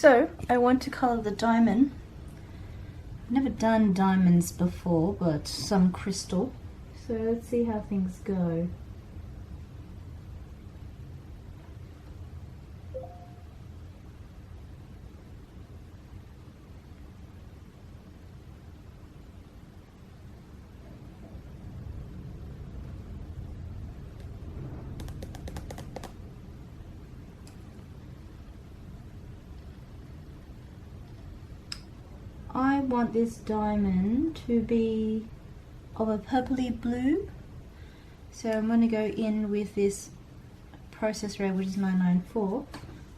So I want to color the diamond. I've never done diamonds before, but some crystal. So let's see how things go. I want this diamond to be of a purpley blue, so I'm going to go in with this process red, which is 994.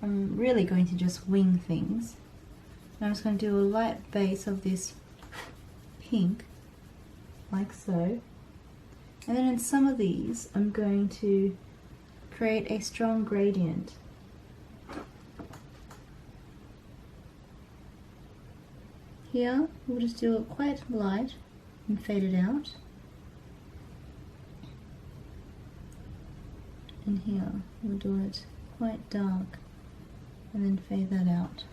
I'm really going to just wing things. I'm just going to do a light base of this pink, like so, and then in some of these I'm going to create a strong gradient. Here we'll just do it quite light and fade it out. And here we'll do it quite dark and then fade that out.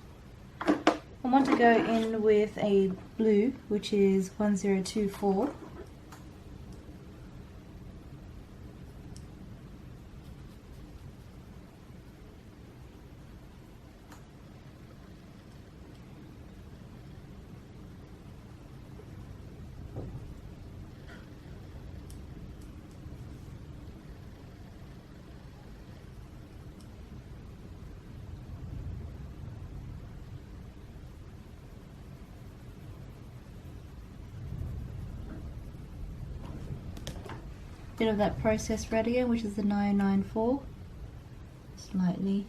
I want to go in with a blue, which is 1024. Bit of that process red again, which is the 994, slightly,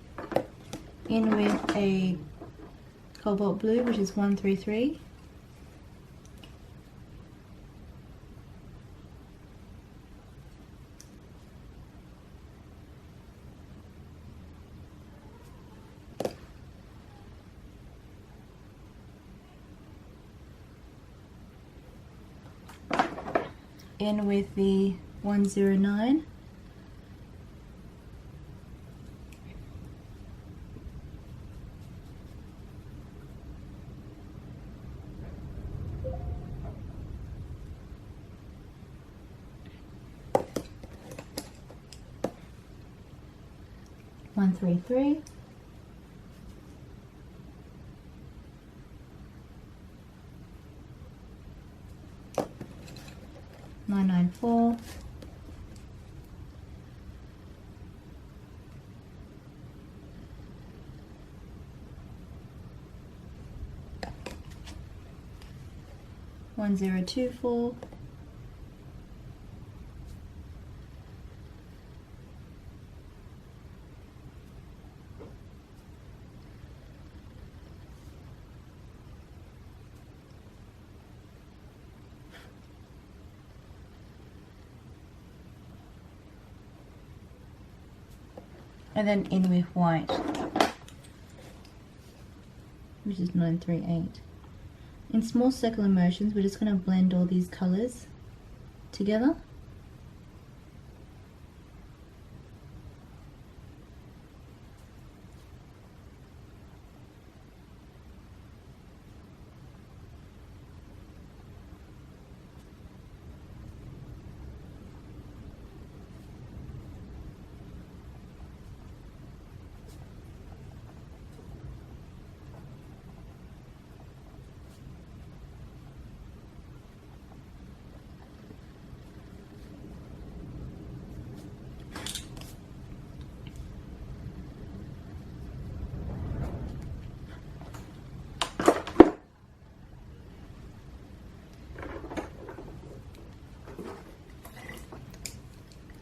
in with a cobalt blue, which is 133, in with the 109, one, 3, 994, one, 024, and then in with white, which is 938. In small circular motions, we're just going to blend all these colors together.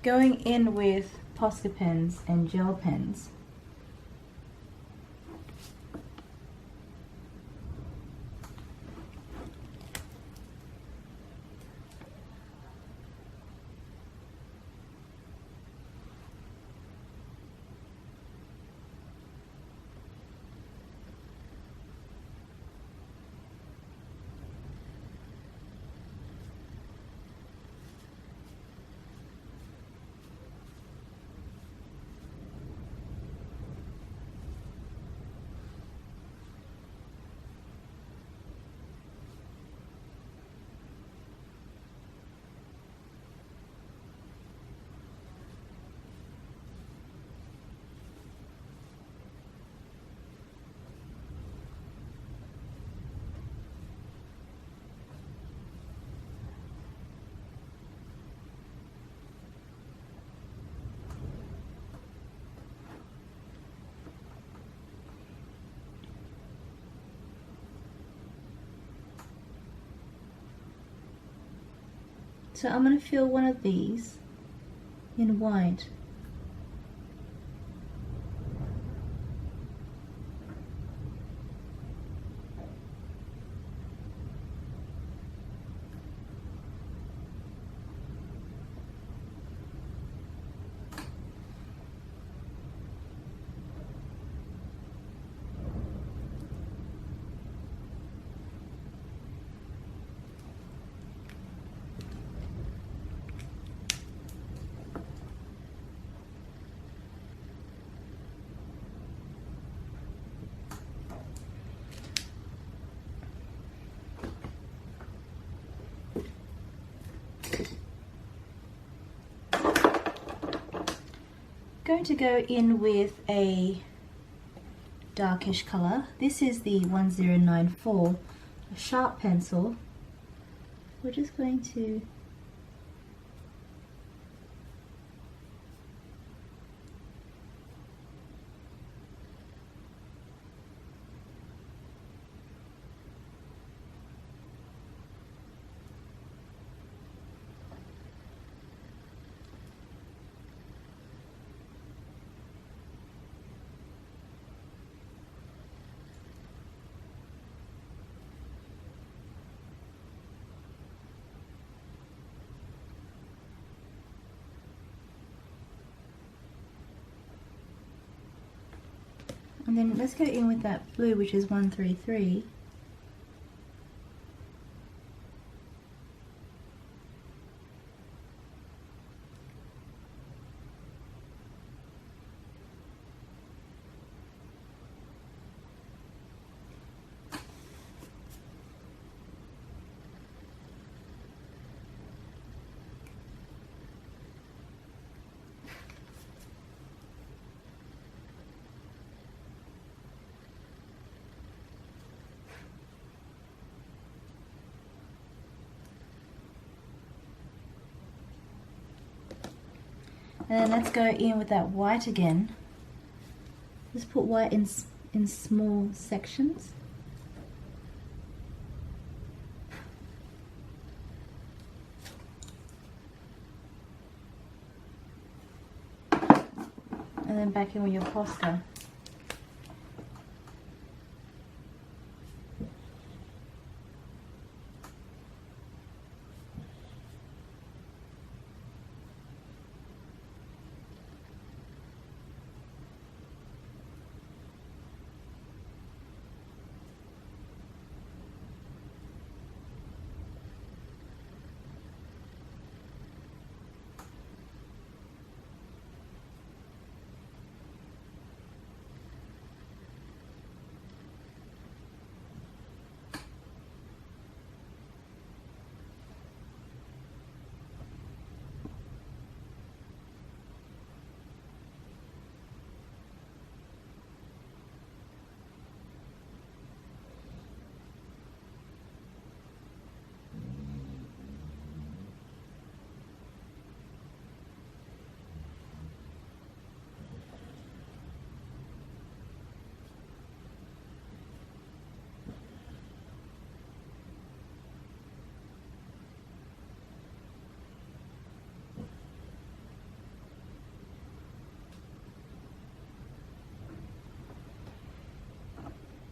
Going in with Posca pens and gel pens. So I'm going to fill one of these in white. Going to go in with a darkish colour. This is the 1094, a sharp pencil. We're just going to and then let's go in with that blue, which is 133. And then let's go in with that white again. Just put white in small sections. And then back in with your Posca.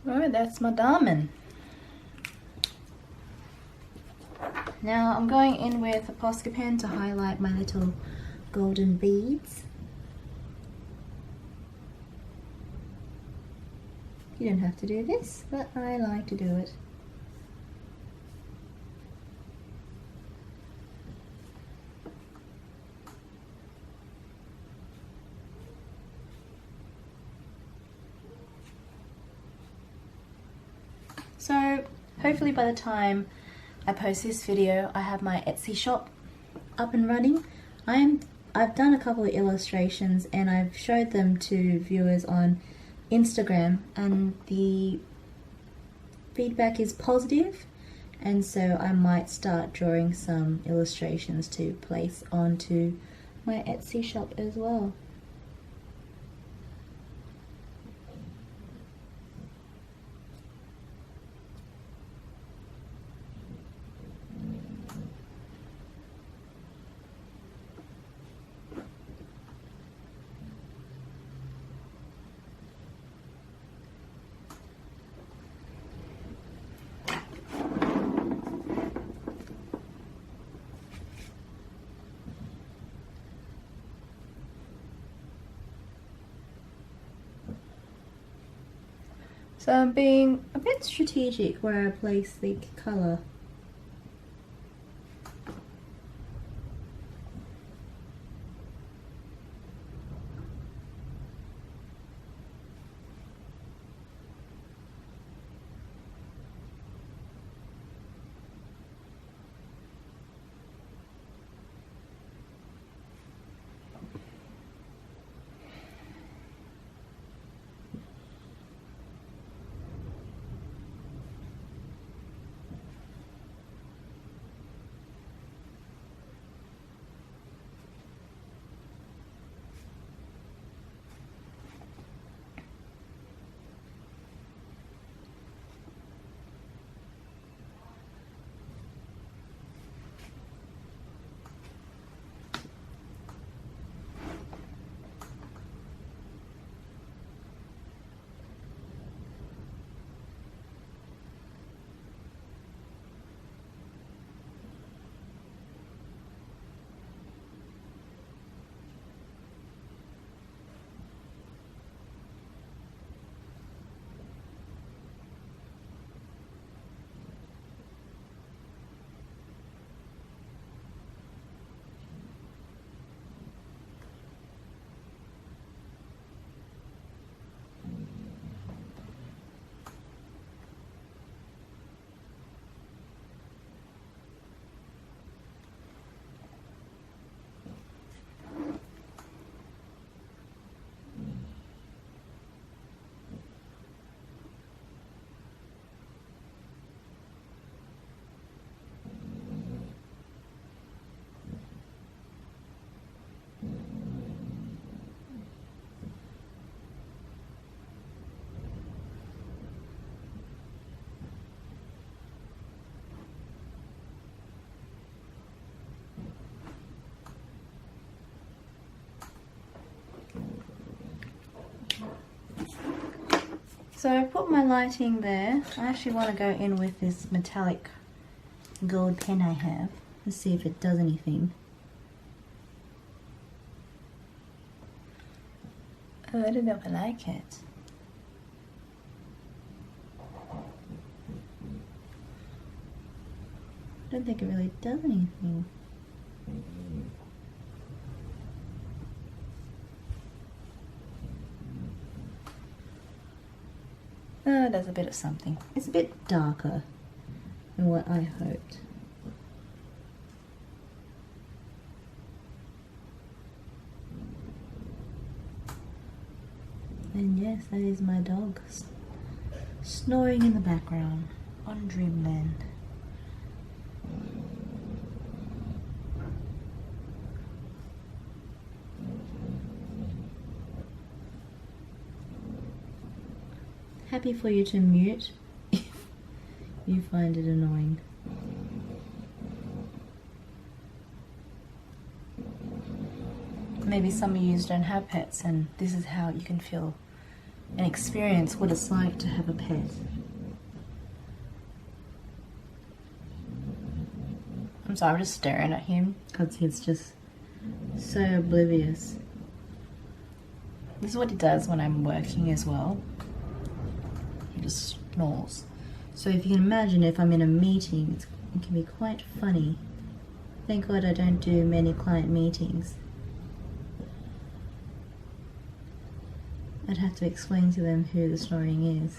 Alright, that's my diamond. Now I'm going in with a Posca pen to highlight my little golden beads. You don't have to do this, but I like to do it. So hopefully by the time I post this video, I have my Etsy shop up and running. I've done a couple of illustrations and I've showed them to viewers on Instagram, and the feedback is positive, and so I might start drawing some illustrations to place onto my Etsy shop as well. So I'm being a bit strategic where I place the colour. So I put my lighting there. I actually want to go in with this metallic gold pen I have. Let's see if it does anything. Oh, I don't know if I like it. I don't think it really does anything. Oh, it does a bit of something. It's a bit darker than what I hoped. And yes, that is my dog snoring in the background on Dreamland. Happy for you to mute if you find it annoying. Maybe some of you don't have pets and this is how you can feel and experience what it's like to have a pet. I'm sorry, I'm just staring at him because he's just so oblivious. This is what he does when I'm working as well. He just snores. So if you can imagine, if I'm in a meeting, it can be quite funny. Thank God I don't do many client meetings. I'd have to explain to them who the snoring is.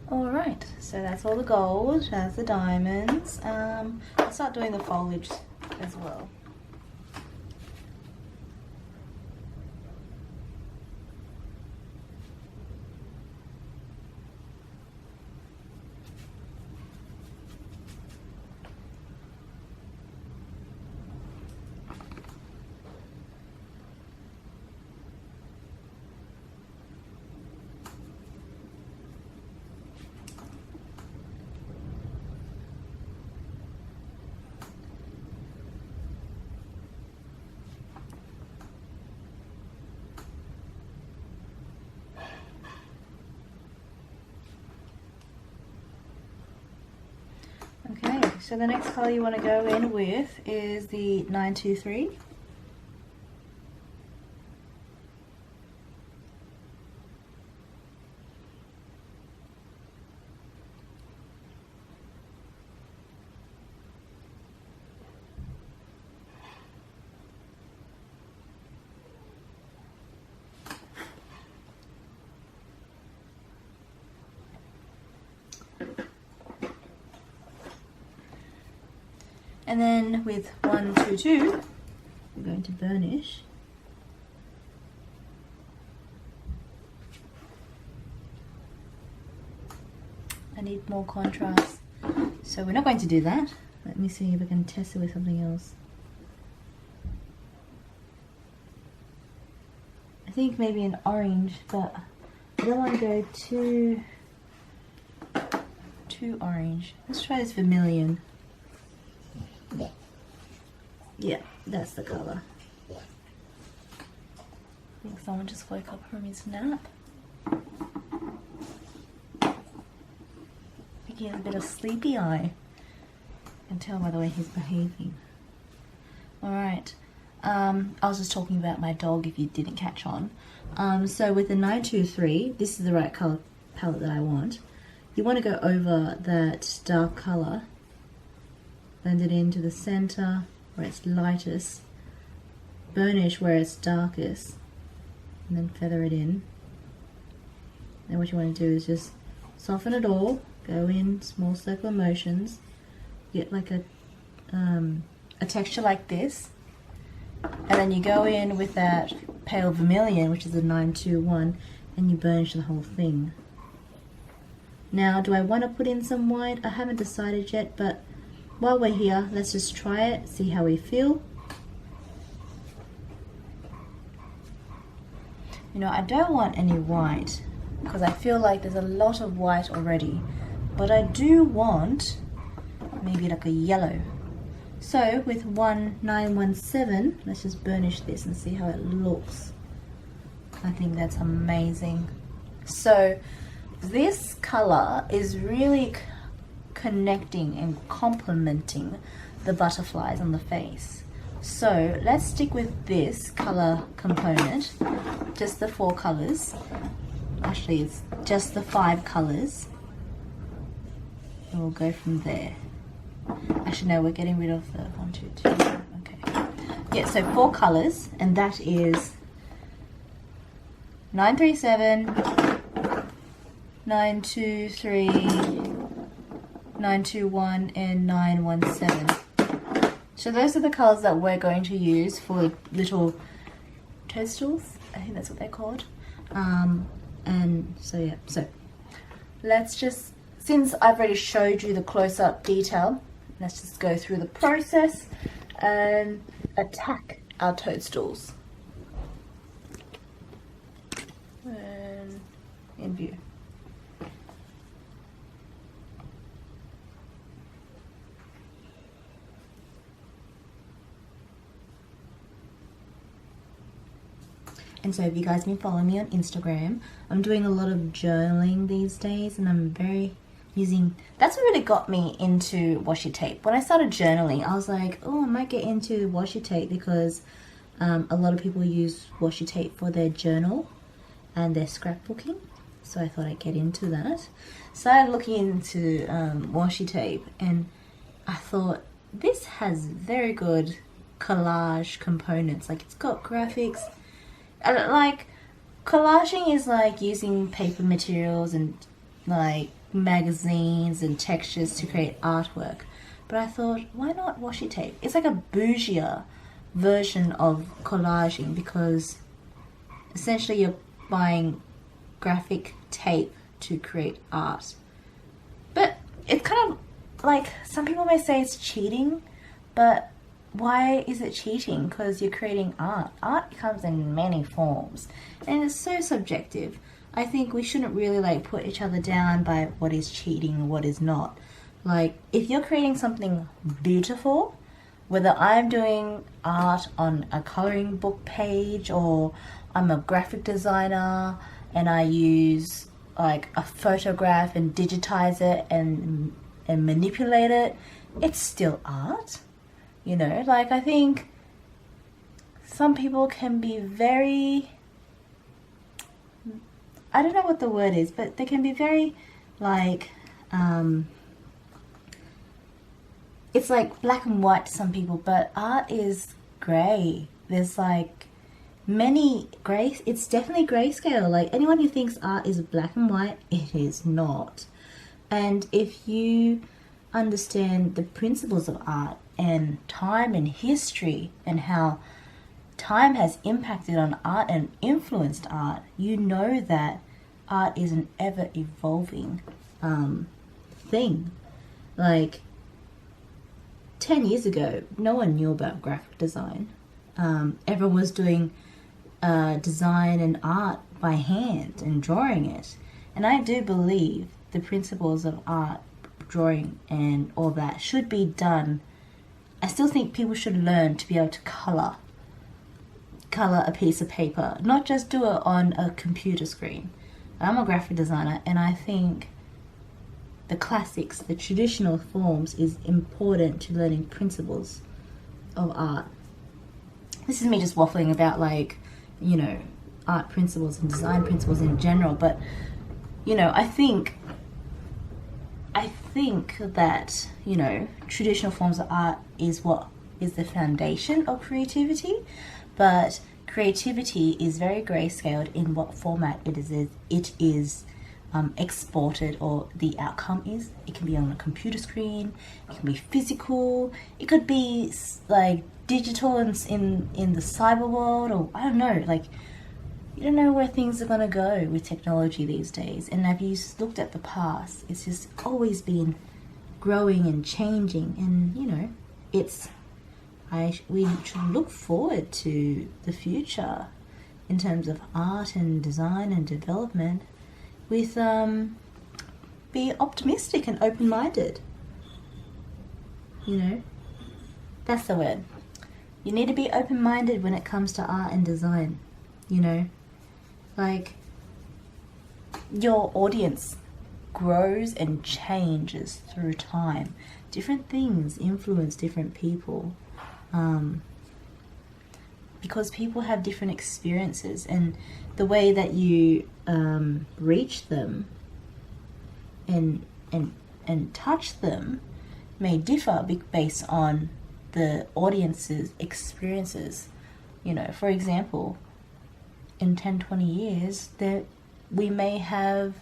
Alright, so that's all the gold, that's the diamonds. I'll start doing the foliage as well. So the next color you want to go in with is the 923. And then with 122, we're going to burnish. I need more contrast, so we're not going to do that. Let me see if I can test it with something else. I think maybe an orange, but I don't want to go too orange. Let's try this vermilion. Yeah, that's the color. I think someone just woke up from his nap. I think he has a bit of sleepy eye. I can tell by the way he's behaving. Alright, I was just talking about my dog if you didn't catch on. So with the 923, this is the right color palette that I want. You want to go over that dark color, blend it into the center where it's lightest, burnish where it's darkest, and then feather it in. Then what you want to do is just soften it all, go in small circular motions, get like a texture like this, and then you go in with that pale vermilion, which is a 921, and you burnish the whole thing. Now, do I want to put in some white? I haven't decided yet, but while we're here, let's just try it, see how we feel. You know, I don't want any white because I feel like there's a lot of white already, but I do want maybe like a yellow. So with 1917, let's just burnish this and see how it looks. I think that's amazing. So this color is really connecting and complementing the butterflies on the face. So let's stick with this color component, just the 4 colors. Actually, it's just the 5 colors. And we'll go from there. Actually, no, we're getting rid of the 1, 2, 3. Okay. Yeah, so 4 colors, and that is 937, 923, 921, and 917. So those are the colors that we're going to use for little toadstools. I think that's what they're called. And so yeah, so let's just, since I've already showed you the close-up detail, let's just go through the process and attack our toadstools. And in view. And so if you guys been following me on Instagram, I'm doing a lot of journaling these days, and I'm very using, that's what really got me into washi tape. When I started journaling, I was like, oh, I might get into washi tape because a lot of people use washi tape for their journal and their scrapbooking. So I thought I'd get into that. Started looking into washi tape, and I thought this has very good collage components. Like, it's got graphics. Like, collaging is like using paper materials and like magazines and textures to create artwork. But I thought, why not washi tape? It's like a bougier version of collaging, because essentially you're buying graphic tape to create art. But it's kind of like, some people may say it's cheating, but why is it cheating? Because you're creating art. Art comes in many forms, and it's so subjective. I think we shouldn't really like put each other down by what is cheating and what is not. Like, if you're creating something beautiful, whether I'm doing art on a coloring book page, or I'm a graphic designer and I use like a photograph and digitize it and and manipulate it, it's still art. You know, like, I think some people can be very, I don't know what the word is, but they can be very, like, it's like black and white to some people, but art is grey. There's like many grey, it's definitely grayscale. Like, anyone who thinks art is black and white, it is not. And if you understand the principles of art and time and history and how time has impacted on art and influenced art, you know that art is an ever evolving thing. Like, 10 years ago, no one knew about graphic design. Everyone was doing design and art by hand and drawing it. And I do believe the principles of art, drawing and all that should be done. I still think people should learn to be able to color a piece of paper, not just do it on a computer screen. I'm a graphic designer, and I think the classics, the traditional forms, is important to learning principles of art. This is me just waffling about, like, you know, art principles and design principles in general, but, you know, I think that, you know, traditional forms of art is what is the foundation of creativity, but creativity is very grayscaled in what format it is exported, or the outcome is. It can be on a computer screen, it can be physical, it could be like digital in the cyber world, or I don't know, like, you don't know where things are going to go with technology these days. And if you looked at the past, it's just always been growing and changing, and, you know, we should look forward to the future in terms of art and design and development with be optimistic and open-minded. You know, that's the word. You need to be open-minded when it comes to art and design. You know, like, your audience grows and changes through time. Different things influence different people, because people have different experiences, and the way that you reach them and touch them may differ based on the audience's experiences. You know, for example, in 10-20 years, that we may have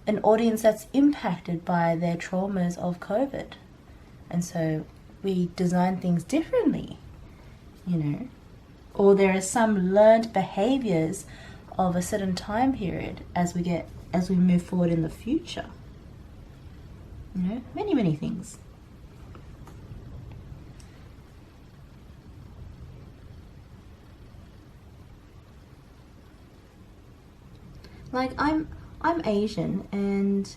an audience that's impacted by their traumas of COVID, and so we design things differently, you know, or there are some learned behaviors of a certain time period as we move forward in the future. You know, many things. Like, I'm Asian, and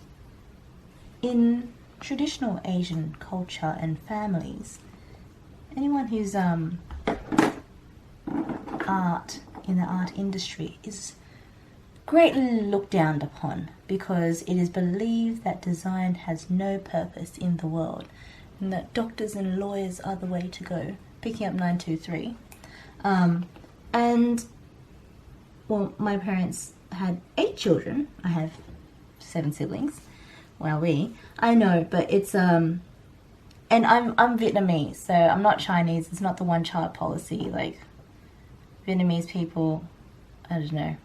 in traditional Asian culture and families, anyone who's art in the art industry is greatly looked down upon, because it is believed that design has no purpose in the world, and that doctors and lawyers are the way to go. Picking up 923. And, well, my parents had 8 children. I have 7 siblings. I know, but it's and I'm Vietnamese, so I'm not Chinese. It's not the one child policy. Like, Vietnamese people, I don't know.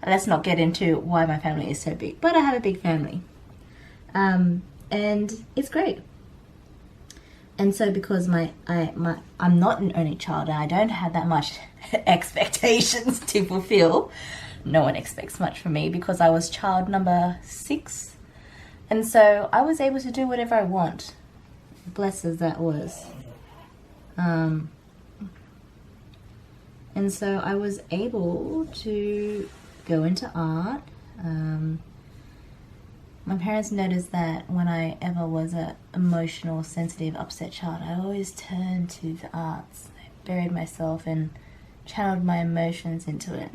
Let's not get into why my family is so big, but I have a big family, and it's great. And so, because I'm not an only child, and I don't have that much expectations to fulfill. No one expects much from me, because I was child number 6, and so I was able to do whatever I want. Blessed as that was. And so I was able to go into art. My parents noticed that when I ever was an emotional, sensitive, upset child, I always turned to the arts. I buried myself and channeled my emotions into it.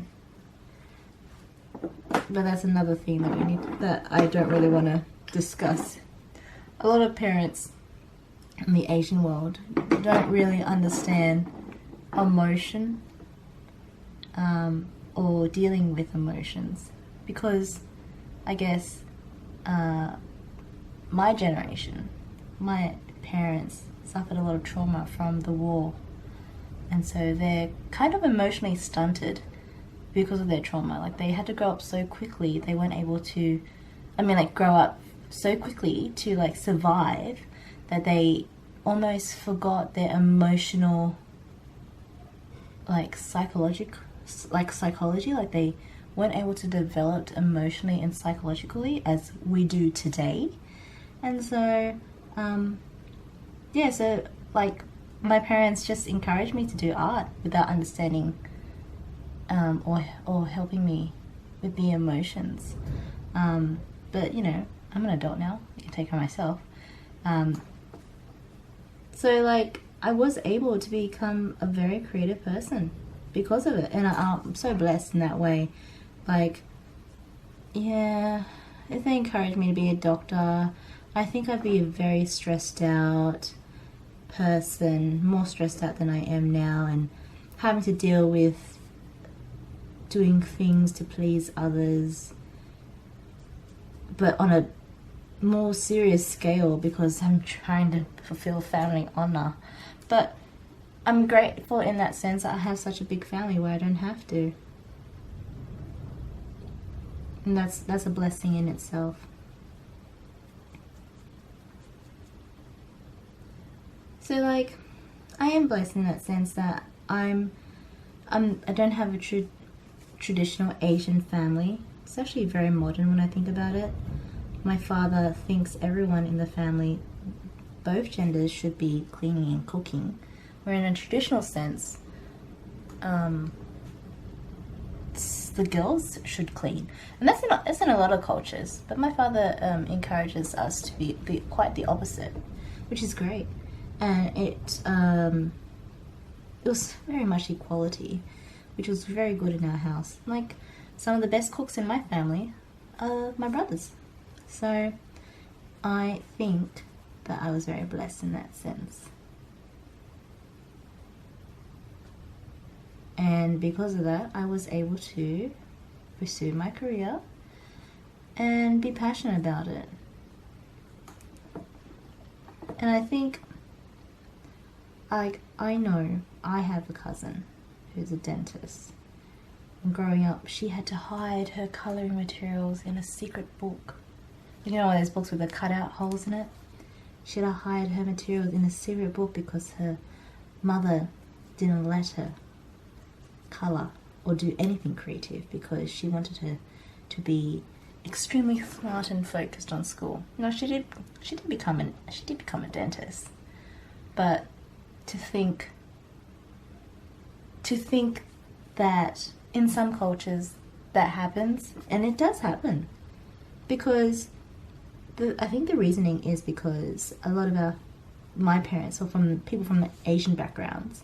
But that's another thing that I don't really want to discuss a lot of parents in the Asian world don't really understand emotion, or dealing with emotions, because I guess my generation, my parents suffered a lot of trauma from the war, and so they're kind of emotionally stunted because of their trauma. Like, they had to grow up so quickly, they weren't able to, grow up so quickly to like survive, that they almost forgot their emotional psychology, like they weren't able to develop emotionally and psychologically as we do today. And so so like my parents just encouraged me to do art without understanding or helping me with the emotions. But you know, I'm an adult now, I can take care of myself. So like I was able to become a very creative person because of it, and I'm so blessed in that way. Like, yeah, if they encouraged me to be a doctor, I think I'd be a very stressed out person, more stressed out than I am now, and having to deal with doing things to please others, but on a more serious scale, because I'm trying to fulfill family honor. But I'm grateful in that sense that I have such a big family where I don't have to. And that's a blessing in itself. So like, I am blessed in that sense that I don't have a traditional Asian family. It's actually very modern when I think about it. My father thinks everyone in the family, both genders, should be cleaning and cooking, where in a traditional sense, the girls should clean. And that's in a lot of cultures, but my father encourages us to be quite the opposite, which is great. And it was very much equality, which was very good in our house. Like, some of the best cooks in my family are my brothers. So I think that I was very blessed in that sense. And because of that, I was able to pursue my career and be passionate about it. And I think, like, I know I have a cousin who's a dentist. And growing up, she had to hide her colouring materials in a secret book. You know, one of those books with the cutout holes in it? She had to hide her materials in a secret book because her mother didn't let her colour or do anything creative, because she wanted her to be extremely smart and focused on school. No, she did become a dentist. But to think that in some cultures that happens, and it does happen, because I think the reasoning is because a lot of my parents, or from people from the Asian backgrounds,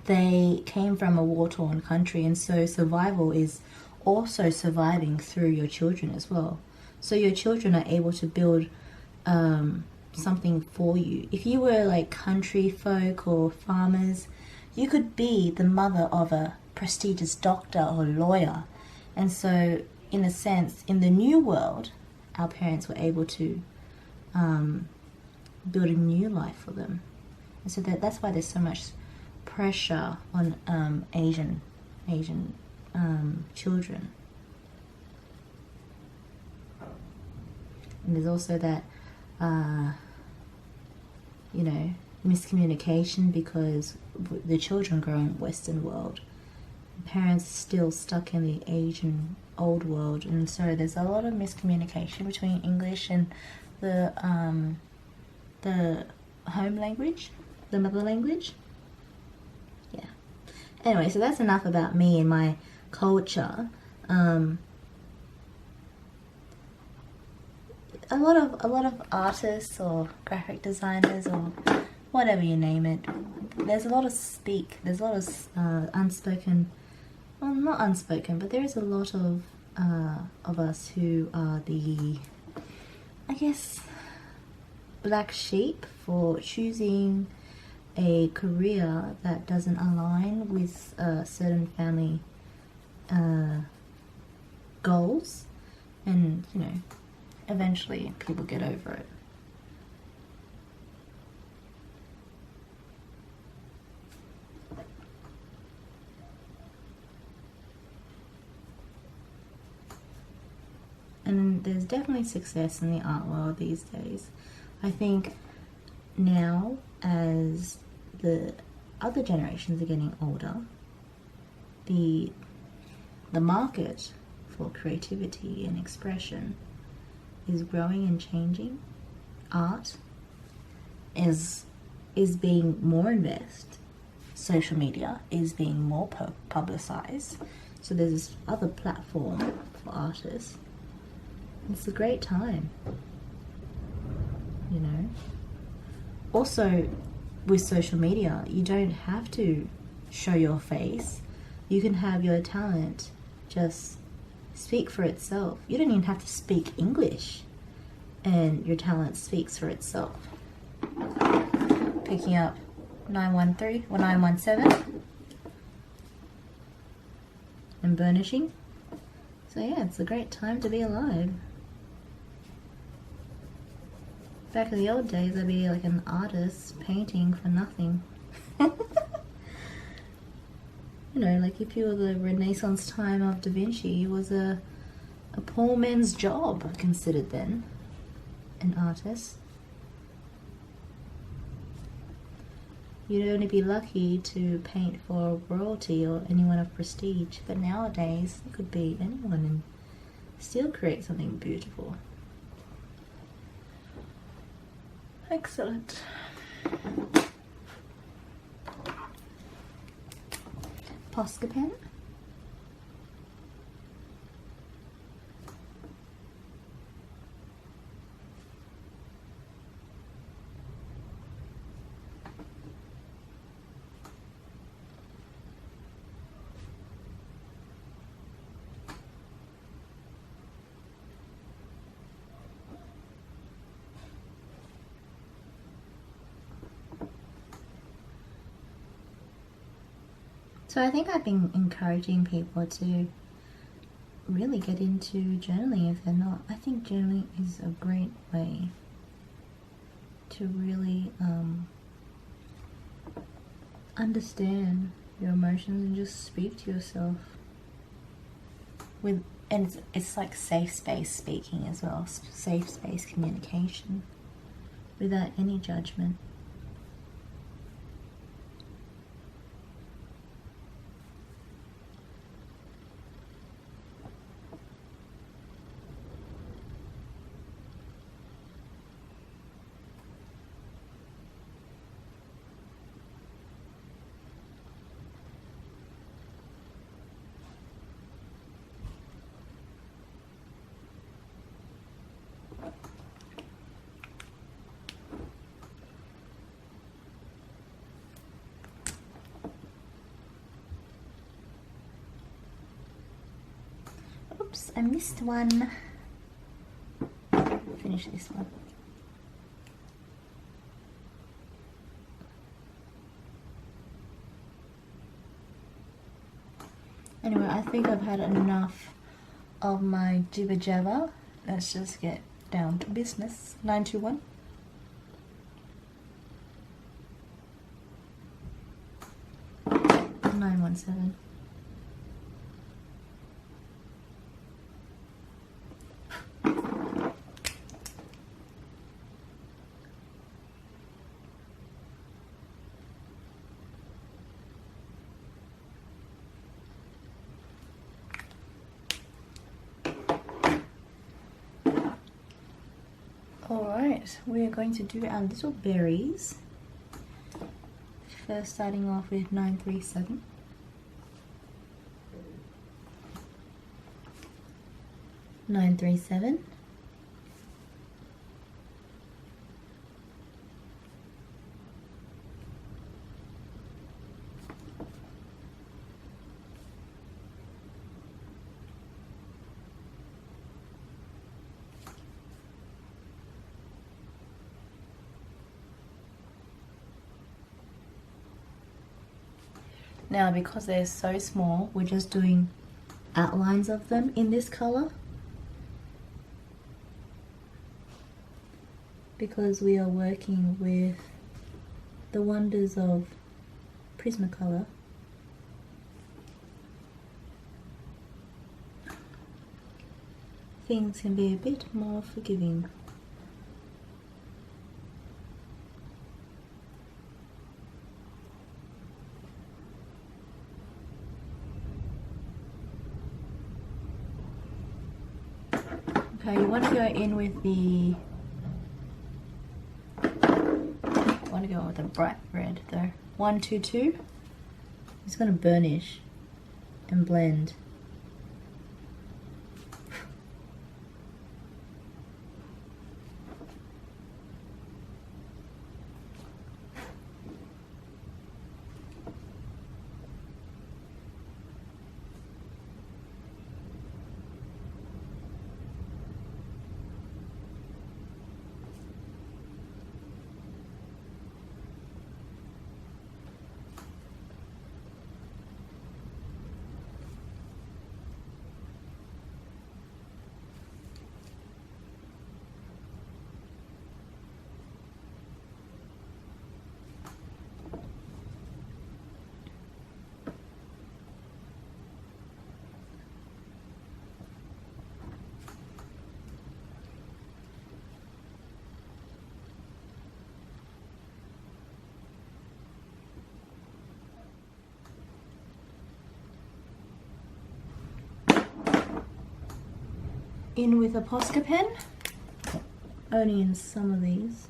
they came from a war-torn country, and so survival is also surviving through your children as well. So your children are able to build something for you. If you were like country folk or farmers, you could be the mother of a prestigious doctor or lawyer. And so, in a sense, in the new world, our parents were able to build a new life for them. And so that's why there's so much pressure on Asian children. And there's also that miscommunication, because the children grow in Western world, parents still stuck in the Asian old world, and so there's a lot of miscommunication between English and the home language, the mother language. Yeah. Anyway, so that's enough about me and my culture. A lot of artists or graphic designers or whatever you name it, there's a lot of unspoken, well, not unspoken, but there is a lot of us who are the, I guess, black sheep for choosing a career that doesn't align with certain family goals, and you know, eventually people get over it. And there's definitely success in the art world these days. I think now, as the other generations are getting older, the market for creativity and expression is growing and changing. Art is being more invested. Social media is being more publicized. So there's this other platform for artists. It's a great time, you know. Also, with social media, you don't have to show your face. You can have your talent just speak for itself. You don't even have to speak English, and your talent speaks for itself. Picking up 913 or 917 and burnishing. So yeah, it's a great time to be alive. Back in the old days, I'd be like an artist painting for nothing. You know, like if you were the Renaissance time of Da Vinci, it was a poor man's job considered then, an artist. You'd only be lucky to paint for royalty or anyone of prestige, but nowadays it could be anyone and still create something beautiful. Excellent. Posca pen. So I think I've been encouraging people to really get into journaling if they're not. I think journaling is a great way to really understand your emotions and just speak to yourself. And it's like safe space speaking as well, safe space communication without any judgment. Oops, I missed one. Finish this one. Anyway, I think I've had enough of my jibber jabber. Let's just get down to business. 921. Nine one seven. Alright, we are going to do our little berries. First starting off with 937. Nine three seven. Now because they're so small, we're just doing outlines of them in this color, because we are working with the wonders of Prismacolor. Things can be a bit more forgiving. Okay, you want to go in with the bright red though. 122. It's going to burnish and blend. In with a Posca pen, only in some of these.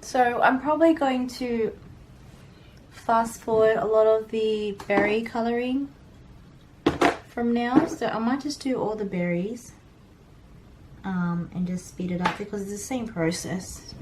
So I'm probably going to fast forward a lot of the berry colouring from now. So I might just do all the berries and just speed it up because it's the same process.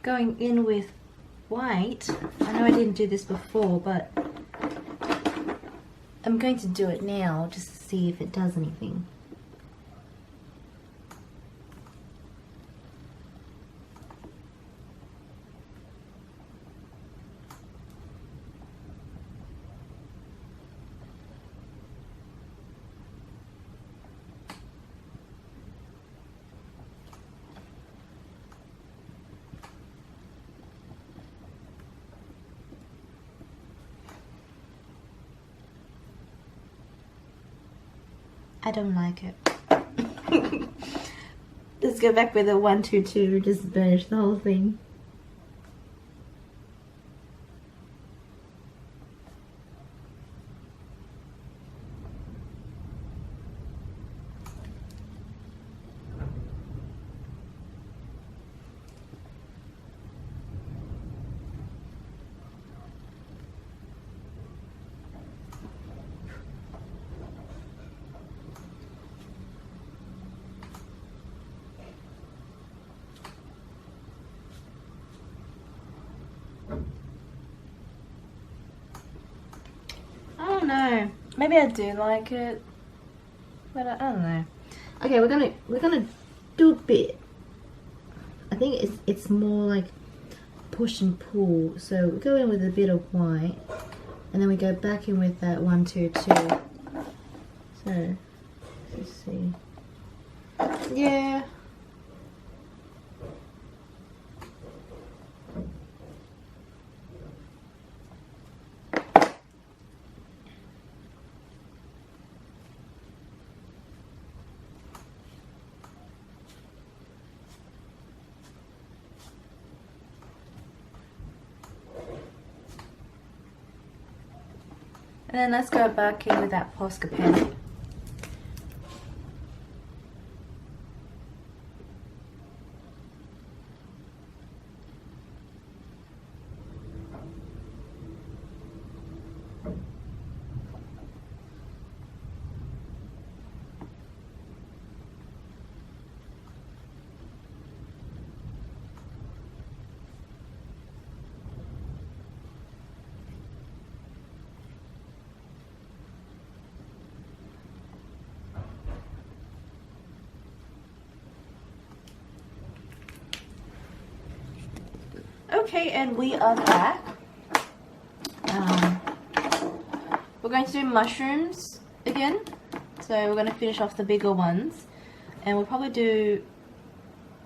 going in with white. I know I didn't do this before, but I'm going to do it now just to see if it does anything. I don't like it. Let's go back with a 122, just burnish the whole thing. No, maybe I do like it, but I don't know. Okay, we're gonna do a bit. I think it's more like push and pull. So we go in with a bit of white, and then we go back in with that 122. So let's see. Yeah. And then let's go back in with that Posca pen. Okay, and we are back. We're going to do mushrooms again. So we're going to finish off the bigger ones. And we'll probably do...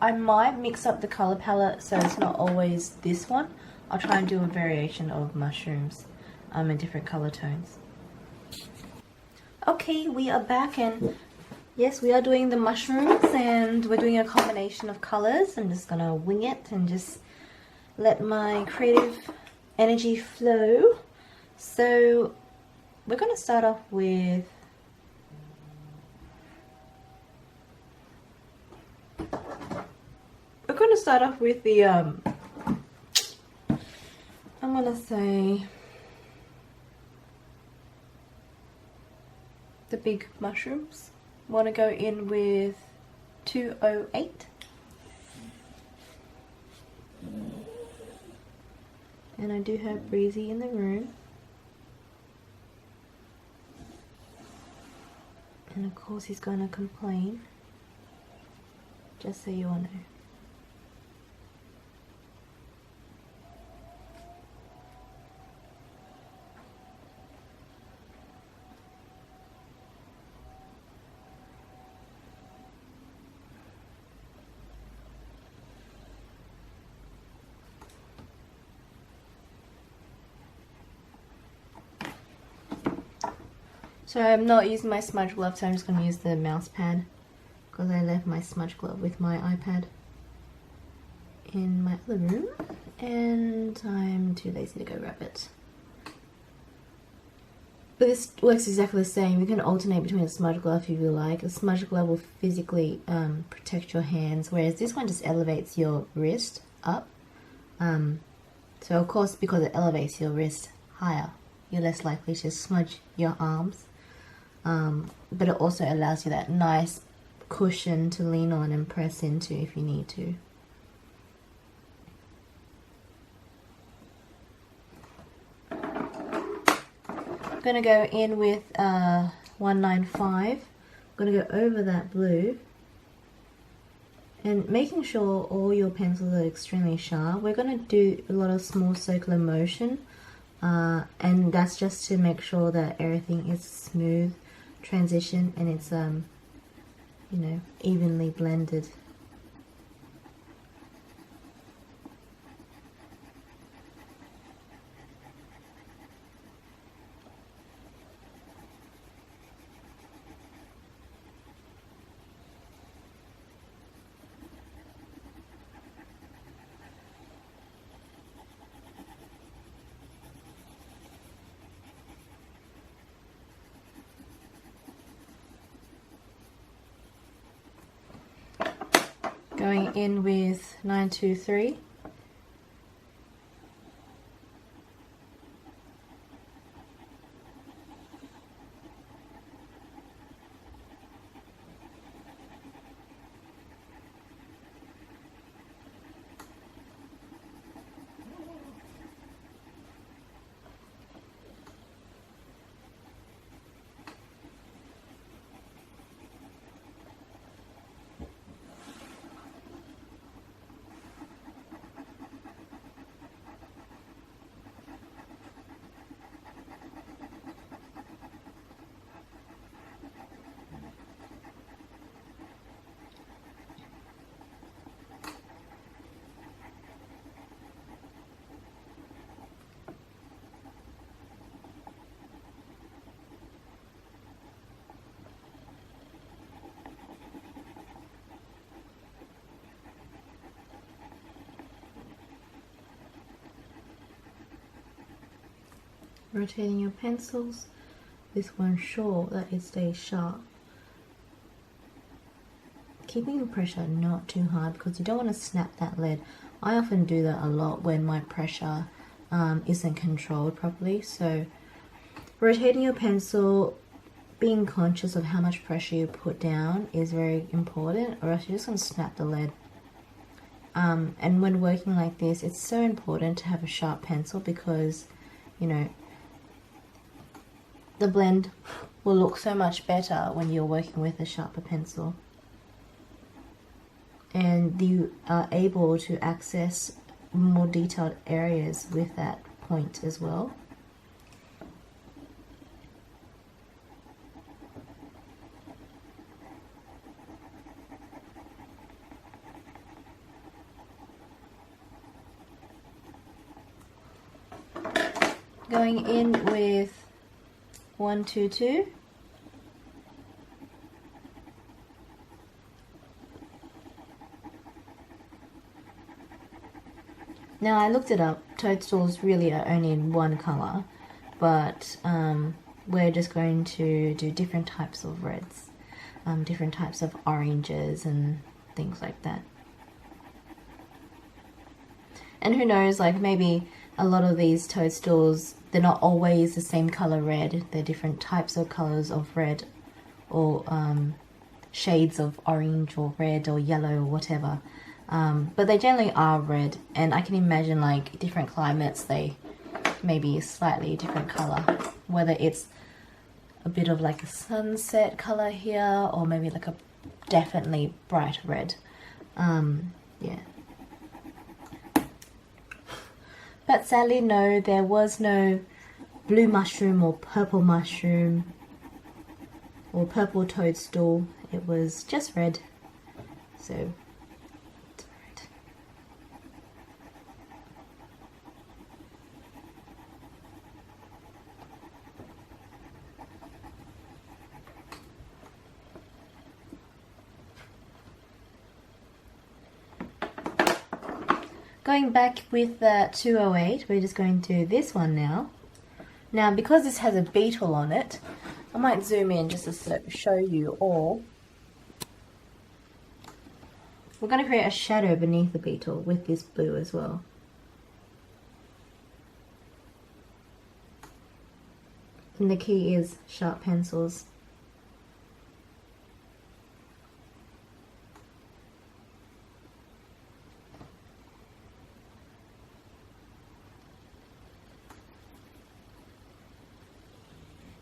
I might mix up the colour palette so it's not always this one. I'll try and do a variation of mushrooms in different colour tones. Okay, we are back, and yes, we are doing the mushrooms, and we're doing a combination of colours. I'm just going to wing it and just let my creative energy flow. So we're going to start off with the I'm going to say the big mushrooms. Want to go in with 208. And I do have Breezy in the room. And of course he's going to complain. Just so you all know. So I'm not using my smudge glove, so I'm just going to use the mouse pad because I left my smudge glove with my iPad in my other room and I'm too lazy to go grab it. But this works exactly the same. You can alternate between a smudge glove if you like. A smudge glove will physically protect your hands, whereas this one just elevates your wrist up. So of course, because it elevates your wrist higher, you're less likely to smudge your arms. But it also allows you that nice cushion to lean on and press into if you need to. going to go in with 195. I'm going to go over that blue. And making sure all your pencils are extremely sharp. We're going to do a lot of small circular motion. And that's just to make sure that everything is smooth transition and it's, you know, evenly blended. Going in with 923. Rotating your pencils with one sure that it stays sharp. Keeping the pressure not too hard because you don't want to snap that lead. I often do that a lot when my pressure isn't controlled properly. So rotating your pencil, being conscious of how much pressure you put down is very important, or else you're just going to snap the lead. And when working like this, it's so important to have a sharp pencil because, you know, the blend will look so much better when you're working with a sharper pencil. And you are able to access more detailed areas with that point as well. Going in with 122. Now I looked it up, toadstools really are only in one colour, but we're just going to do different types of reds, different types of oranges and things like that. And who knows, like maybe a lot of these toadstools, they're not always the same colour red, they're different types of colours of red, or shades of orange or red or yellow or whatever. But they generally are red, and I can imagine like different climates they may be a slightly different colour, whether it's a bit of like a sunset colour here or maybe like a definitely bright red. Yeah. But sadly no, there was no blue mushroom or purple mushroom or purple toadstool. It was just red. So it's red. Going back with the 208, we're just going to this one now. Now, because this has a beetle on it, I might zoom in just to show you all. We're going to create a shadow beneath the beetle with this blue as well. And the key is sharp pencils.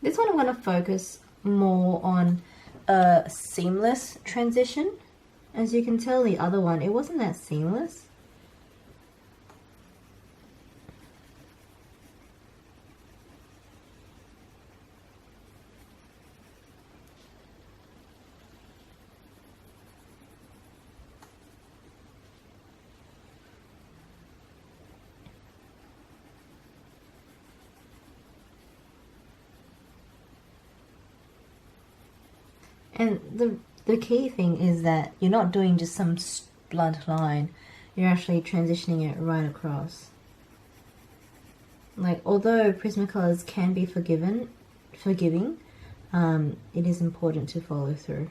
This one I'm going to focus more on a seamless transition. As you can tell, the other one, it wasn't that seamless. And the key thing is that you're not doing just some blunt line, you're actually transitioning it right across. Like, although Prismacolors can be forgiving, it is important to follow through.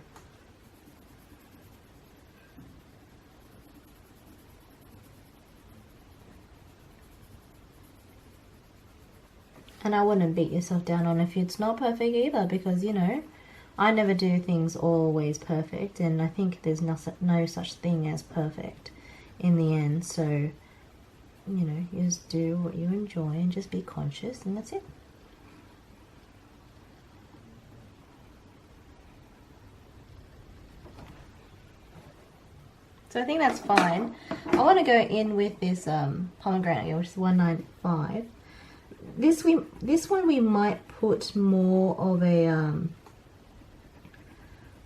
And I wouldn't beat yourself down on if it's not perfect either, because, you know, I never do things always perfect, and I think there's no such thing as perfect in the end. So, you know, you just do what you enjoy and just be conscious, and that's it. So I think that's fine. I want to go in with this pomegranate, which is 195. This one we might put more of a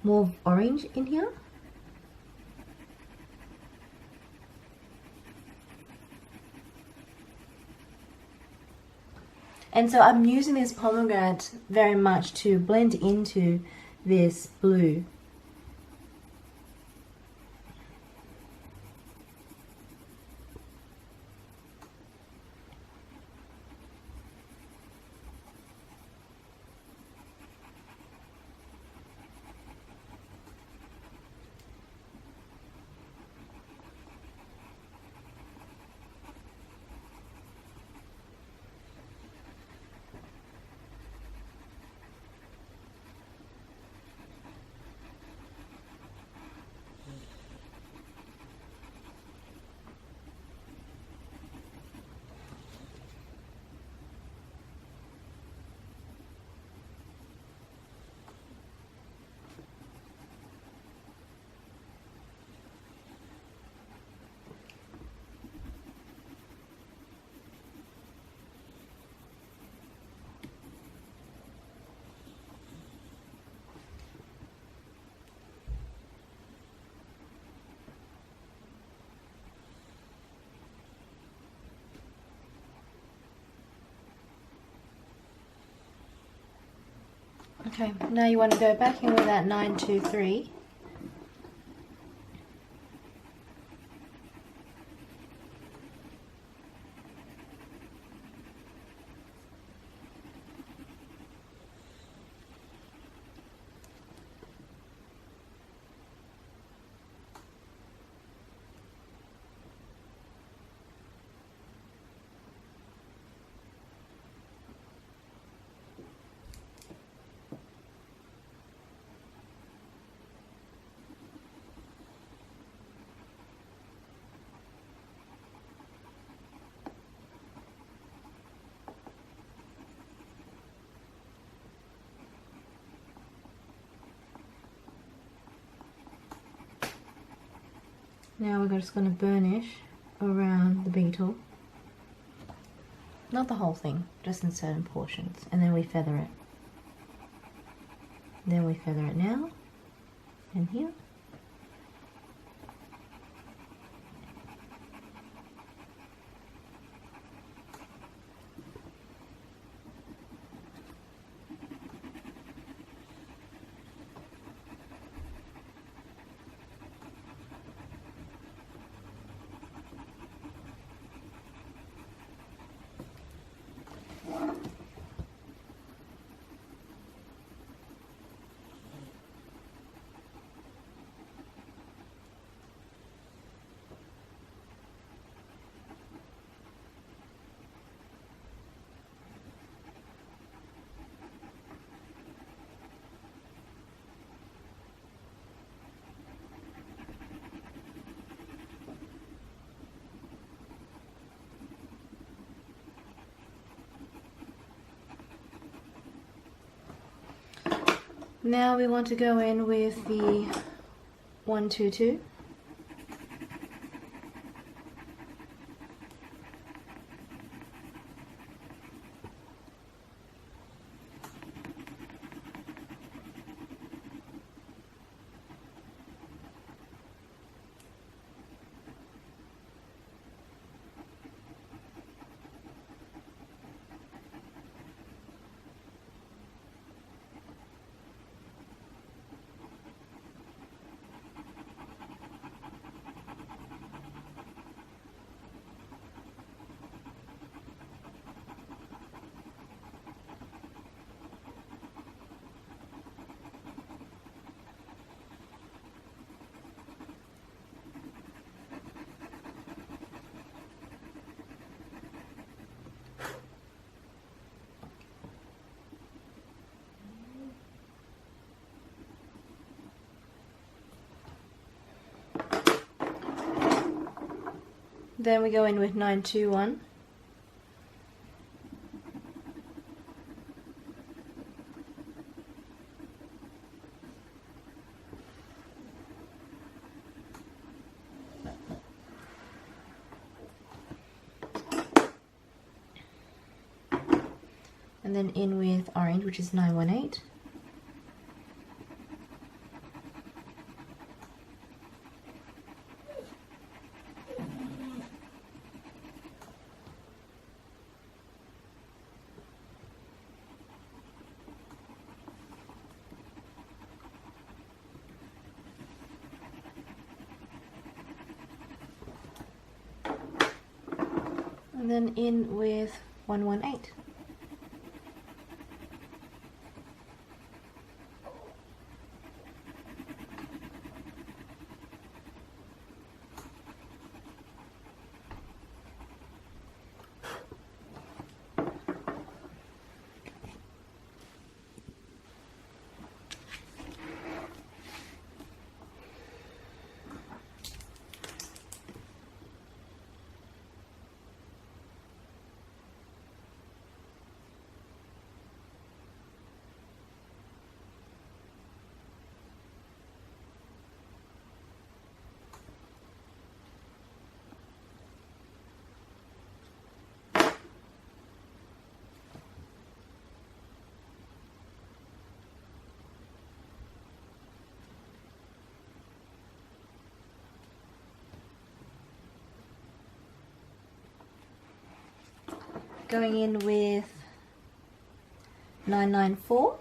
more orange in here. And so I'm using this pomegranate very much to blend into this blue. Okay, now you want to go back in with that 923. Now we're just going to burnish around the beetle. Not the whole thing, just in certain portions. And then we feather it. Then we feather it now, and here. Now we want to go in with the 122. Then we go in with 921. And then in with orange, which is 918. And then in with 118. Going in with 994.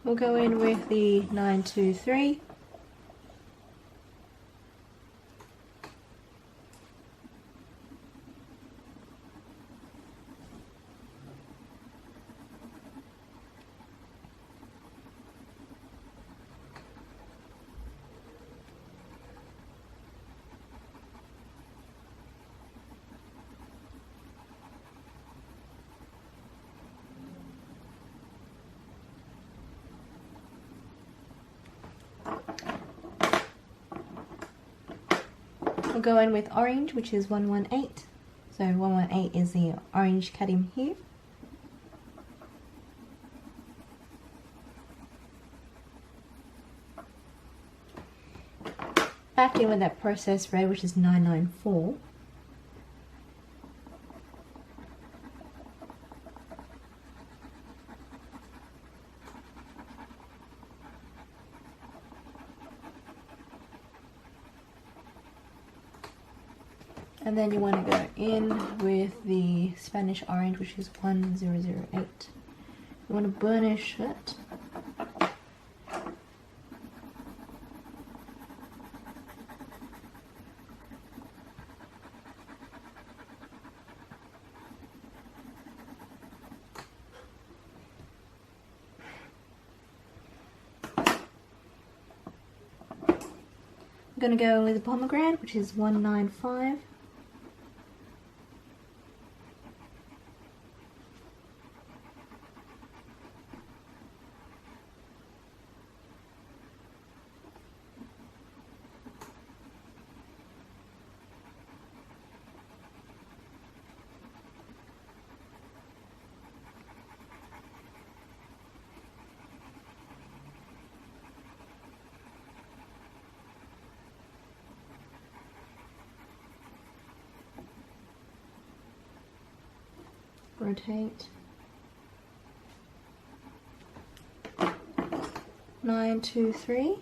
We'll go in with the 923. We'll go in with orange, which is 118. So 118 is the orange cut in here. Back in with that processed red, which is 994. And then you want to go in with the Spanish orange, which is 1008. You want to burnish it. I'm going to go with the Pomegranate, which is 195. Rotate. 923.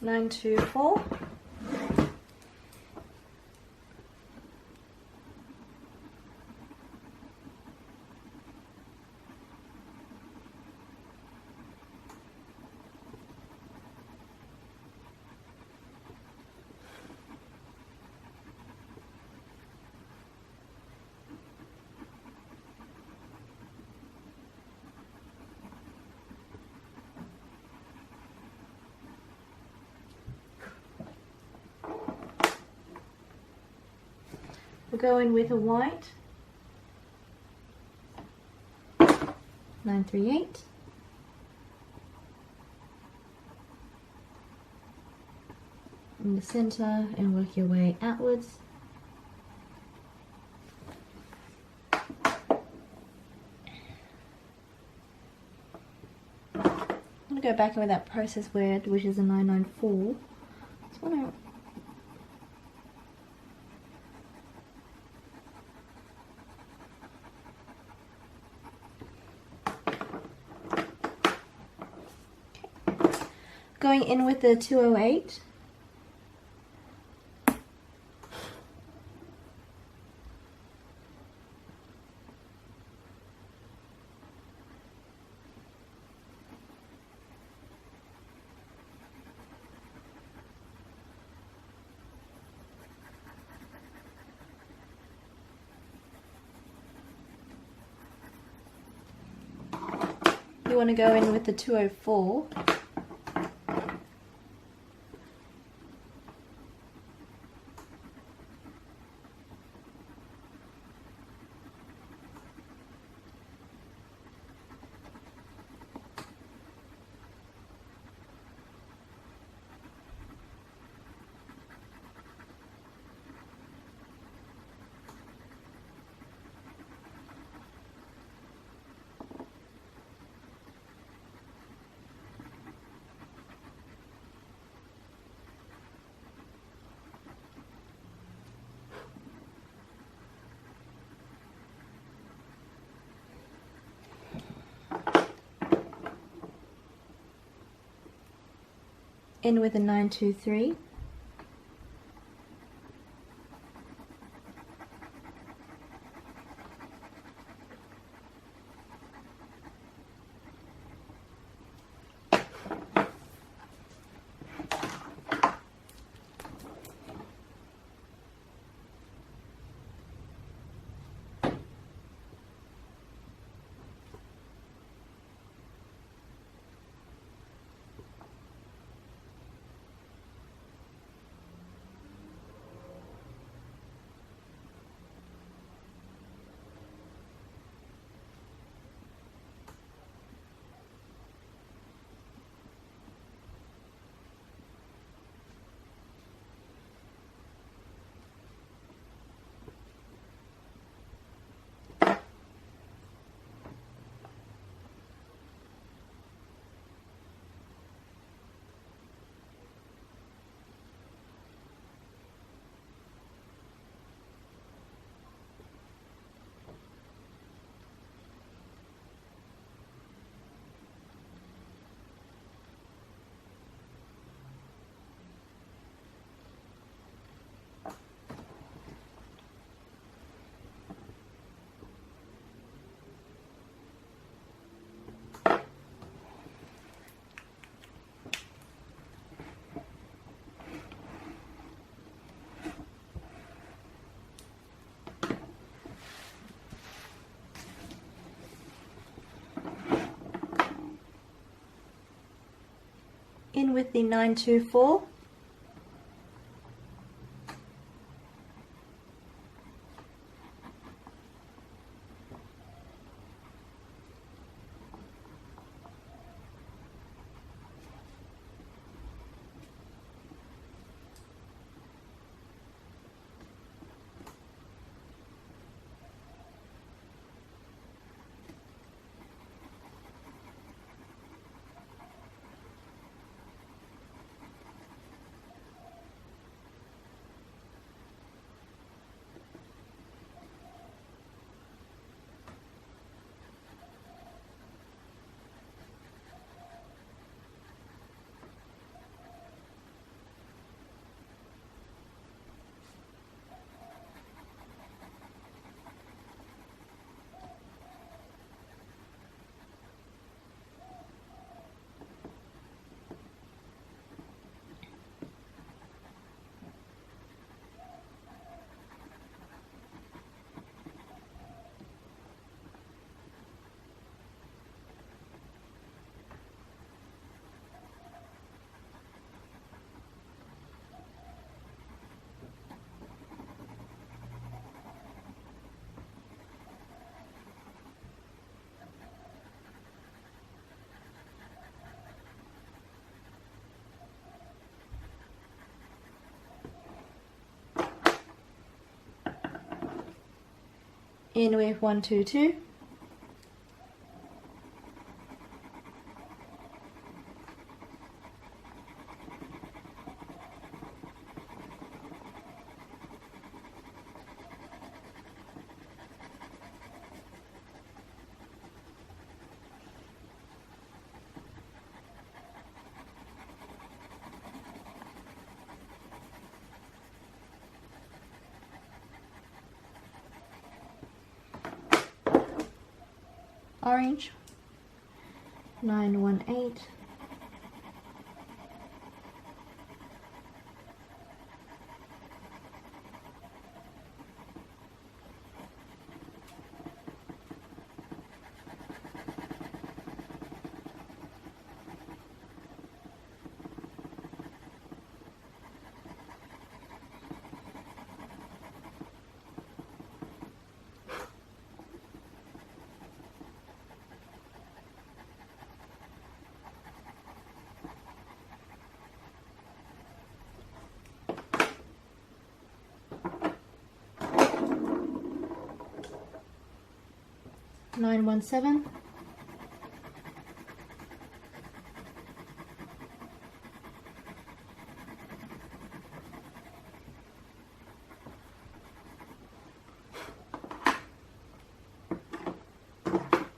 Nine, 2, 4. We'll go in with a white, 938. In the center and work your way outwards. I'm going to go back over that process word, which is a 994. Just want to going in with the 208. You want to go in with the 204. In with a 923. in with the 924. In with 122. Orange, 918. Nine 1 7.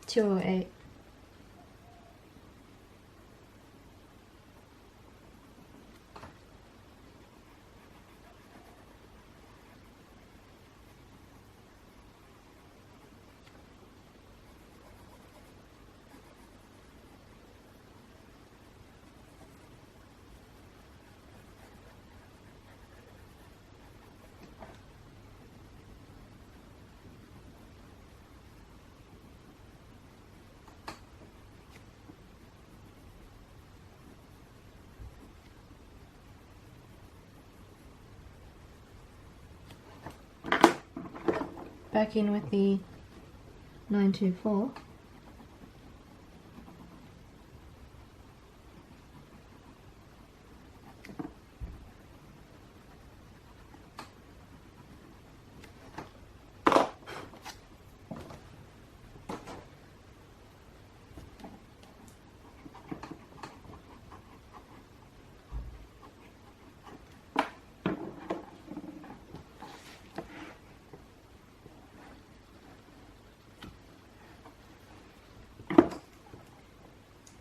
Two 8. Back in with the 924.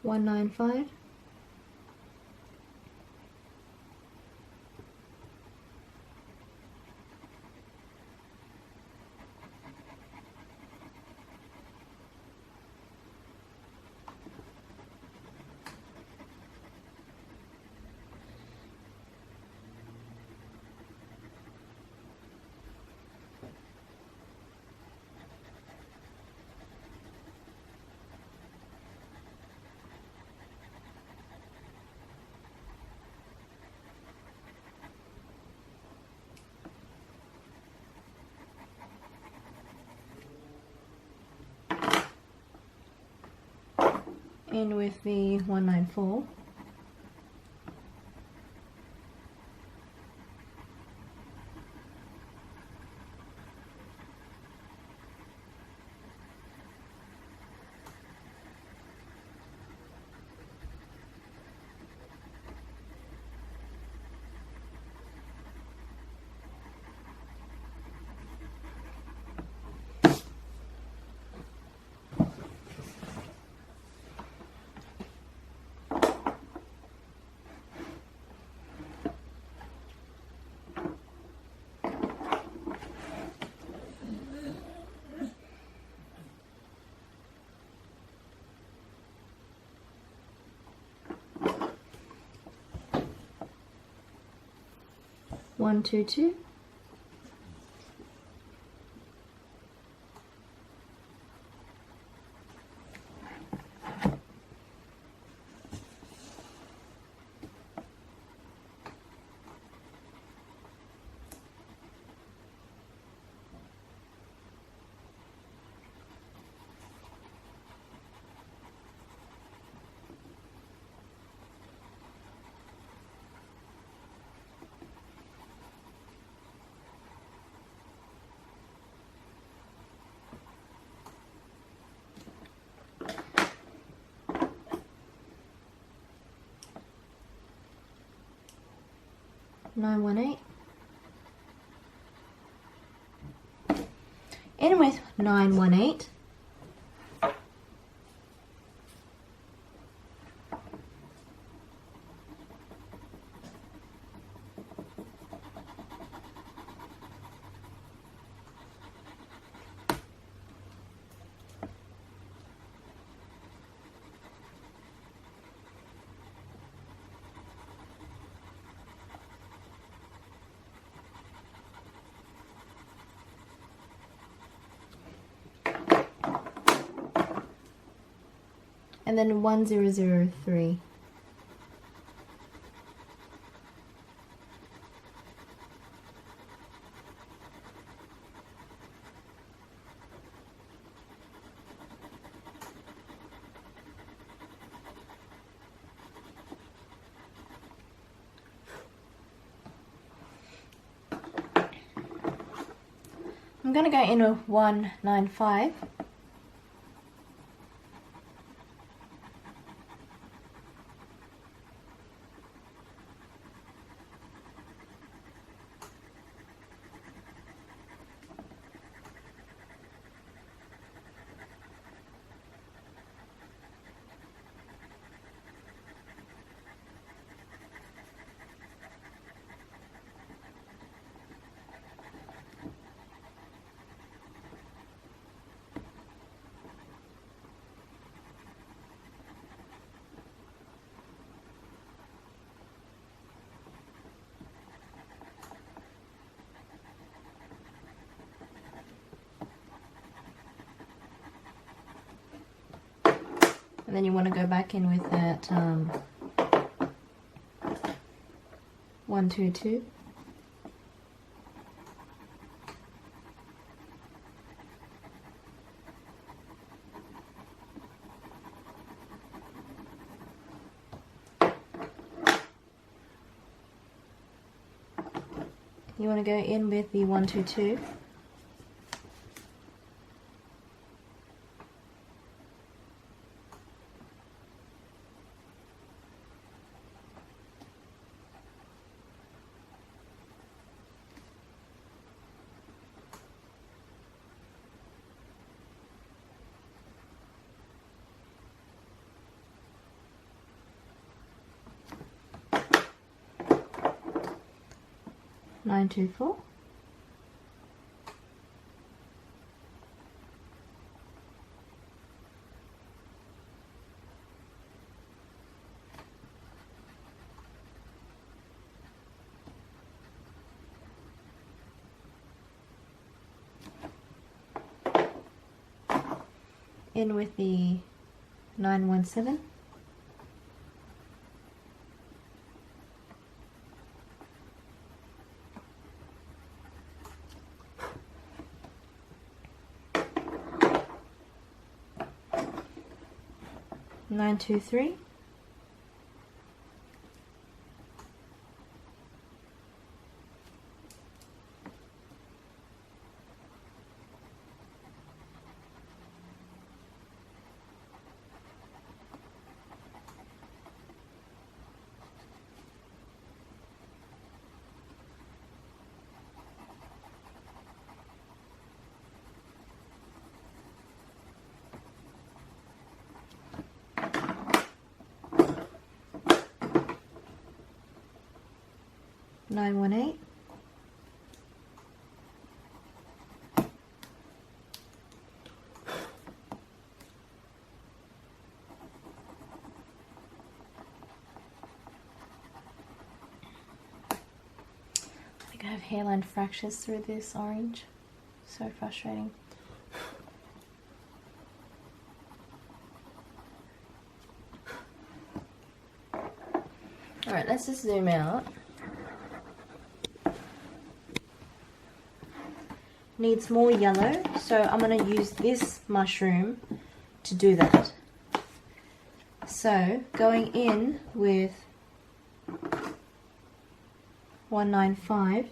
One 9 5. in with the 194. One, two, two. Nine, one, eight. In with 918. And then 1003. I'm going to go in with 195. And then you want to go back in with that 122. You want to go in with the 122. Nine, two, four. In with the 917. 923. Nine one eight. I think I have hairline fractures through this orange. So frustrating. Alright, let's just zoom out. Needs more yellow, so I'm going to use this mushroom to do that. So going in with 195,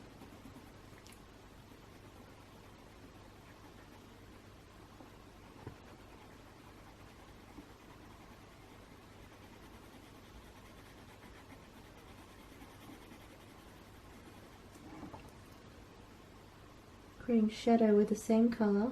creating shadow with the same color.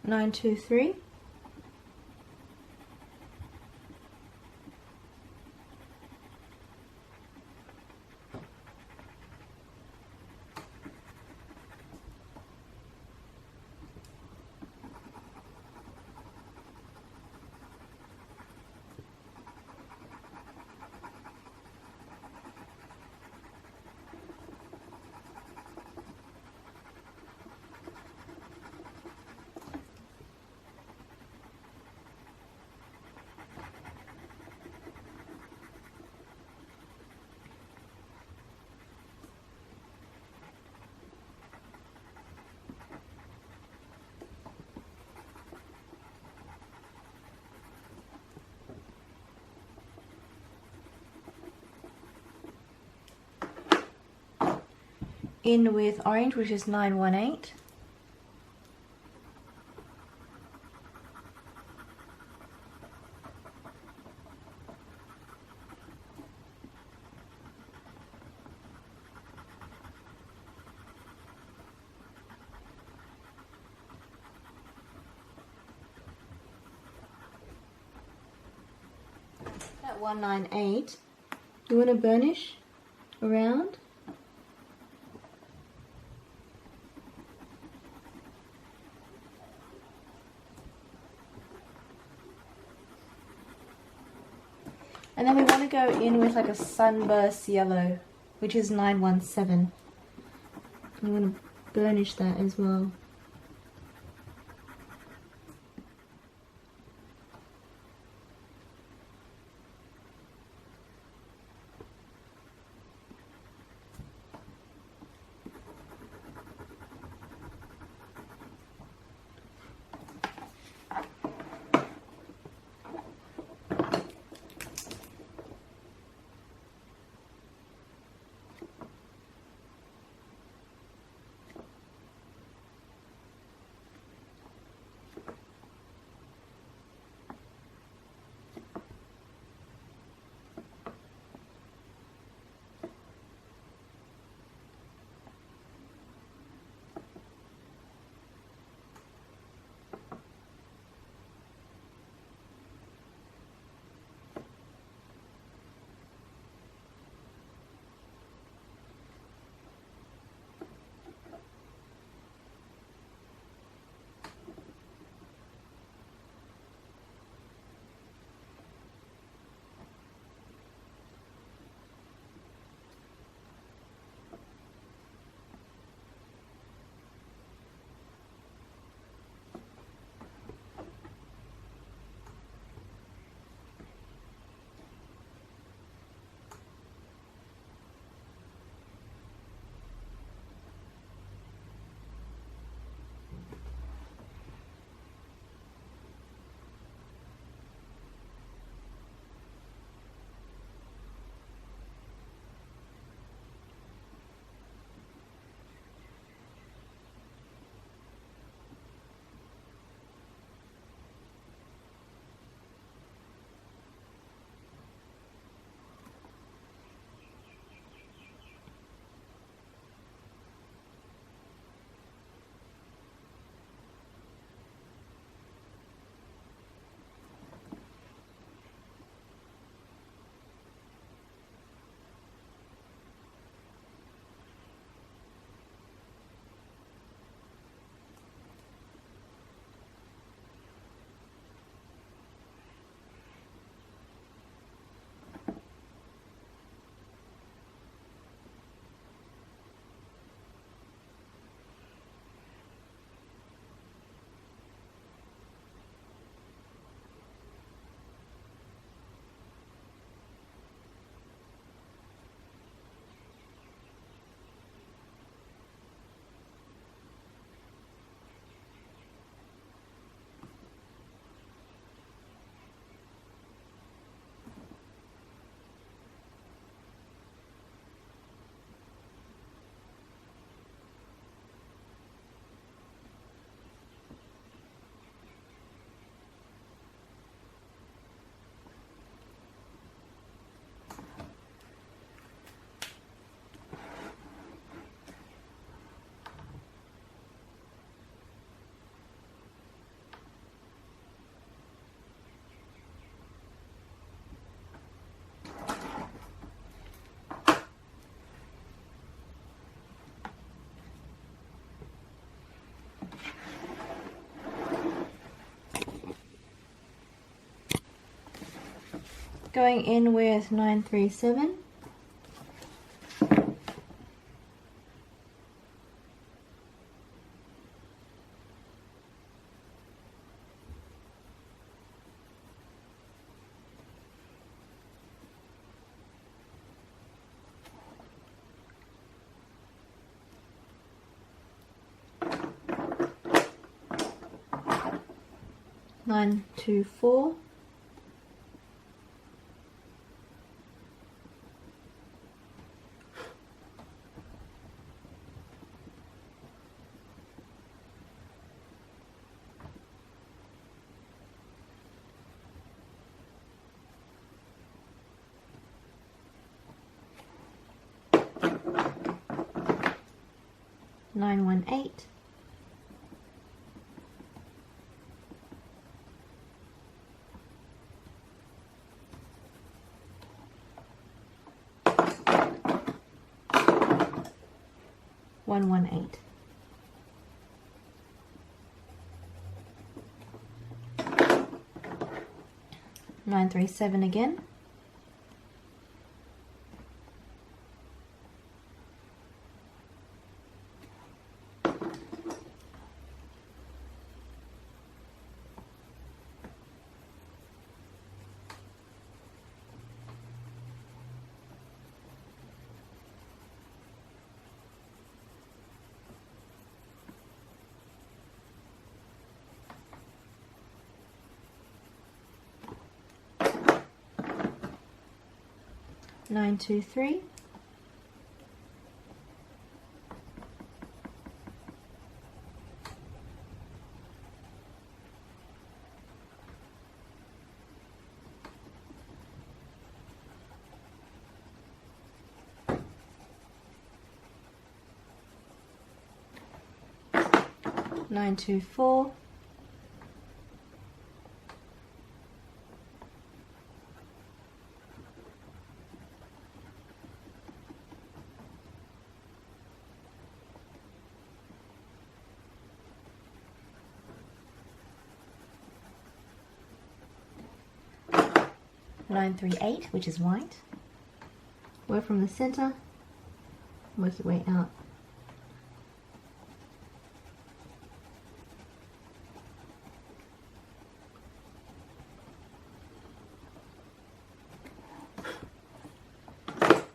Nine two three. In with orange, which is 918. At 198, you want to burnish around. And then we want to go in with like a sunburst yellow, which is 917. You want to burnish that as well. Going in with 937. Line 2-4. Line 1-8. One 1-8. Nine 3-7 again. Nine 2-3. Nine 2-4. Line 3-8, which is white. Work from the center, work your way out.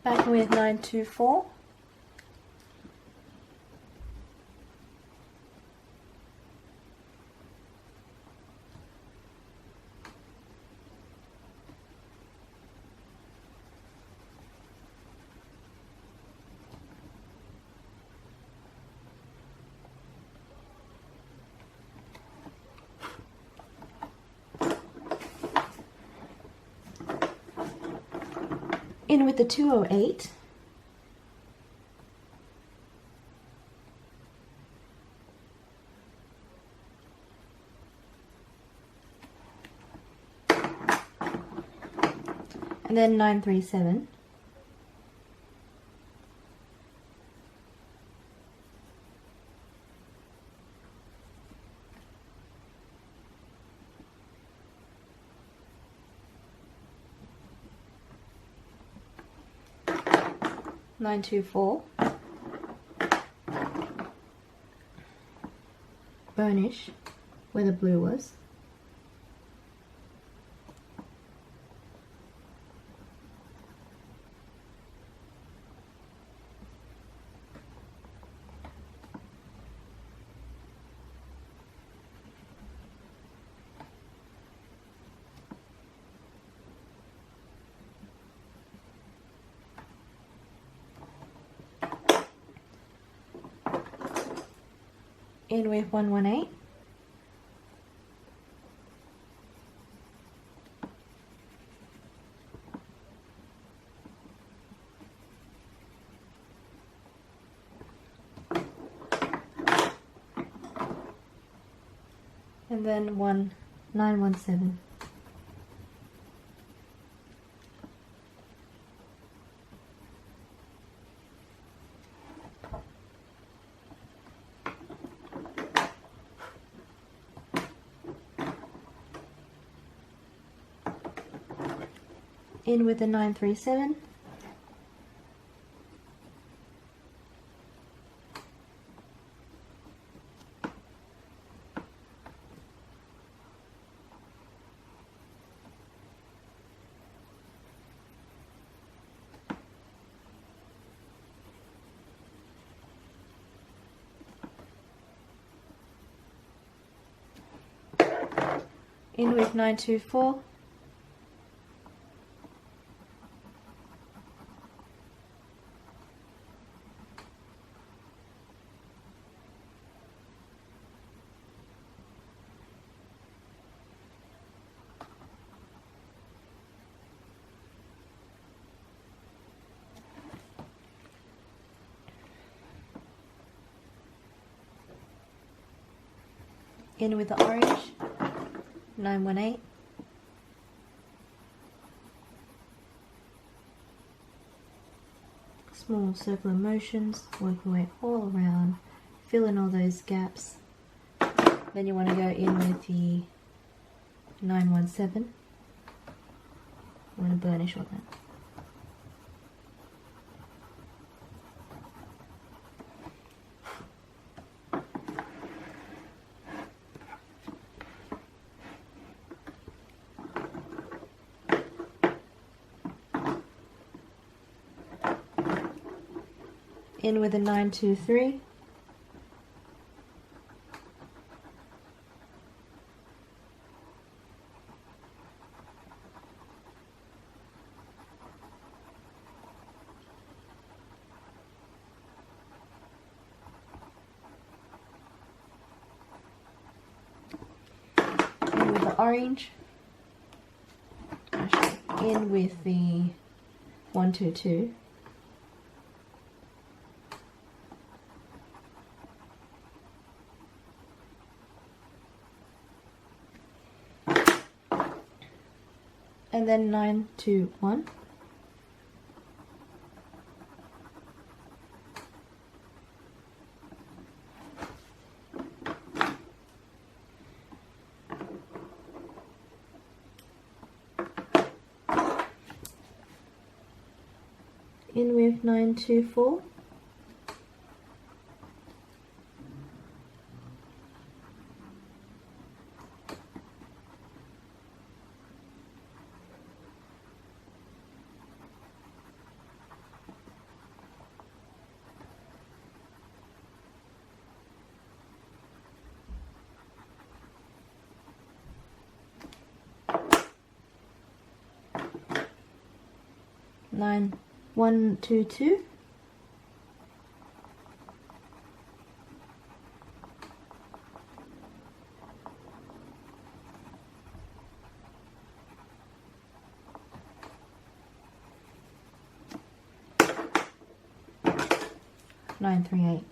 Back with 9-2-4. In with the 208. And then 937. Line 2-4. Burnish where the blue was. In with 118. And then 917. In with the 937. In with 924. In with the orange, 918. Small circular motions, working way all around, fill in all those gaps. Then you want to go in with the 917. I'm going to burnish on that. In with a 923. In with the orange. Actually, in with the 122. And then 921. In with 924. Nine, 122. Nine, 3, 8.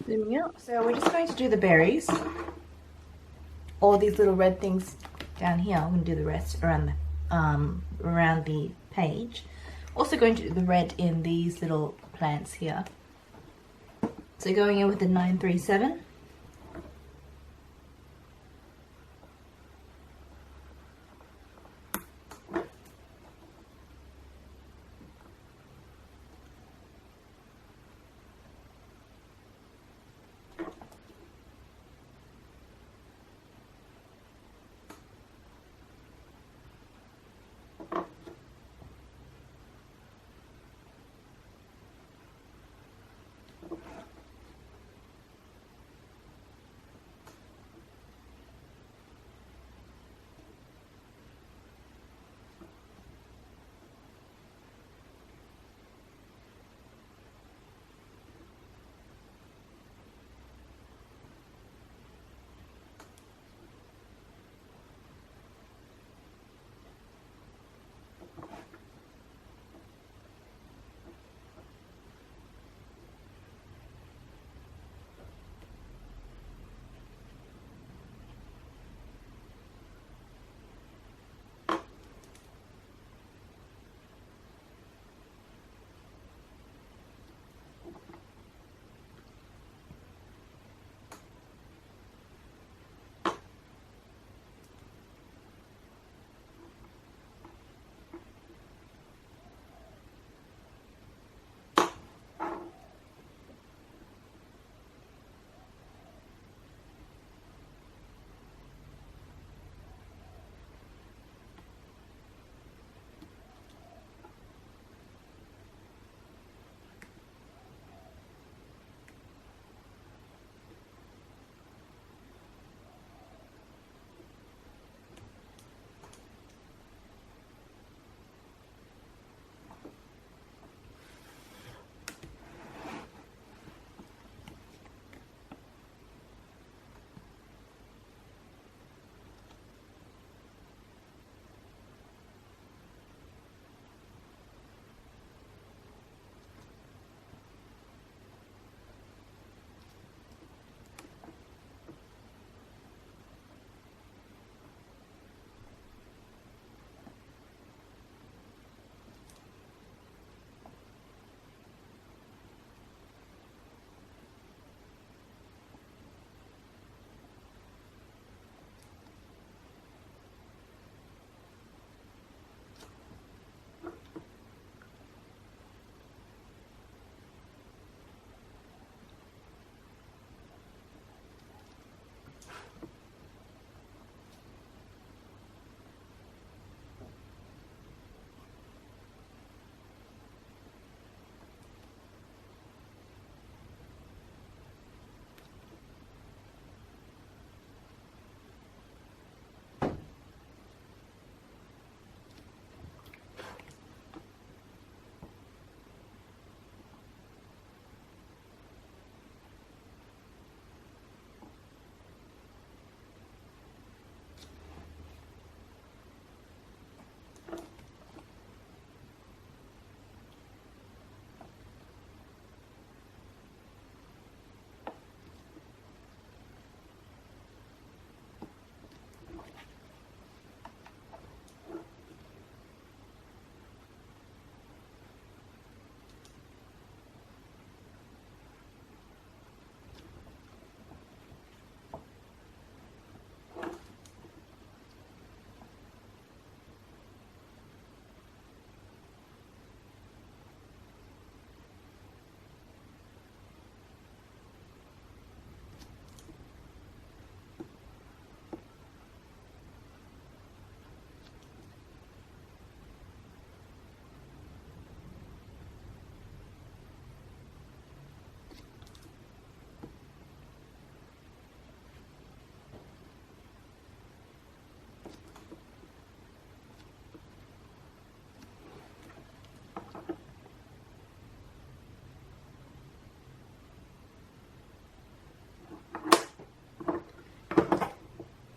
Zooming out. So we're just going to do the berries. All these little red things down here. I'm going to do the rest around the page. Also going to do the red in these little plants here. So going in with the 937.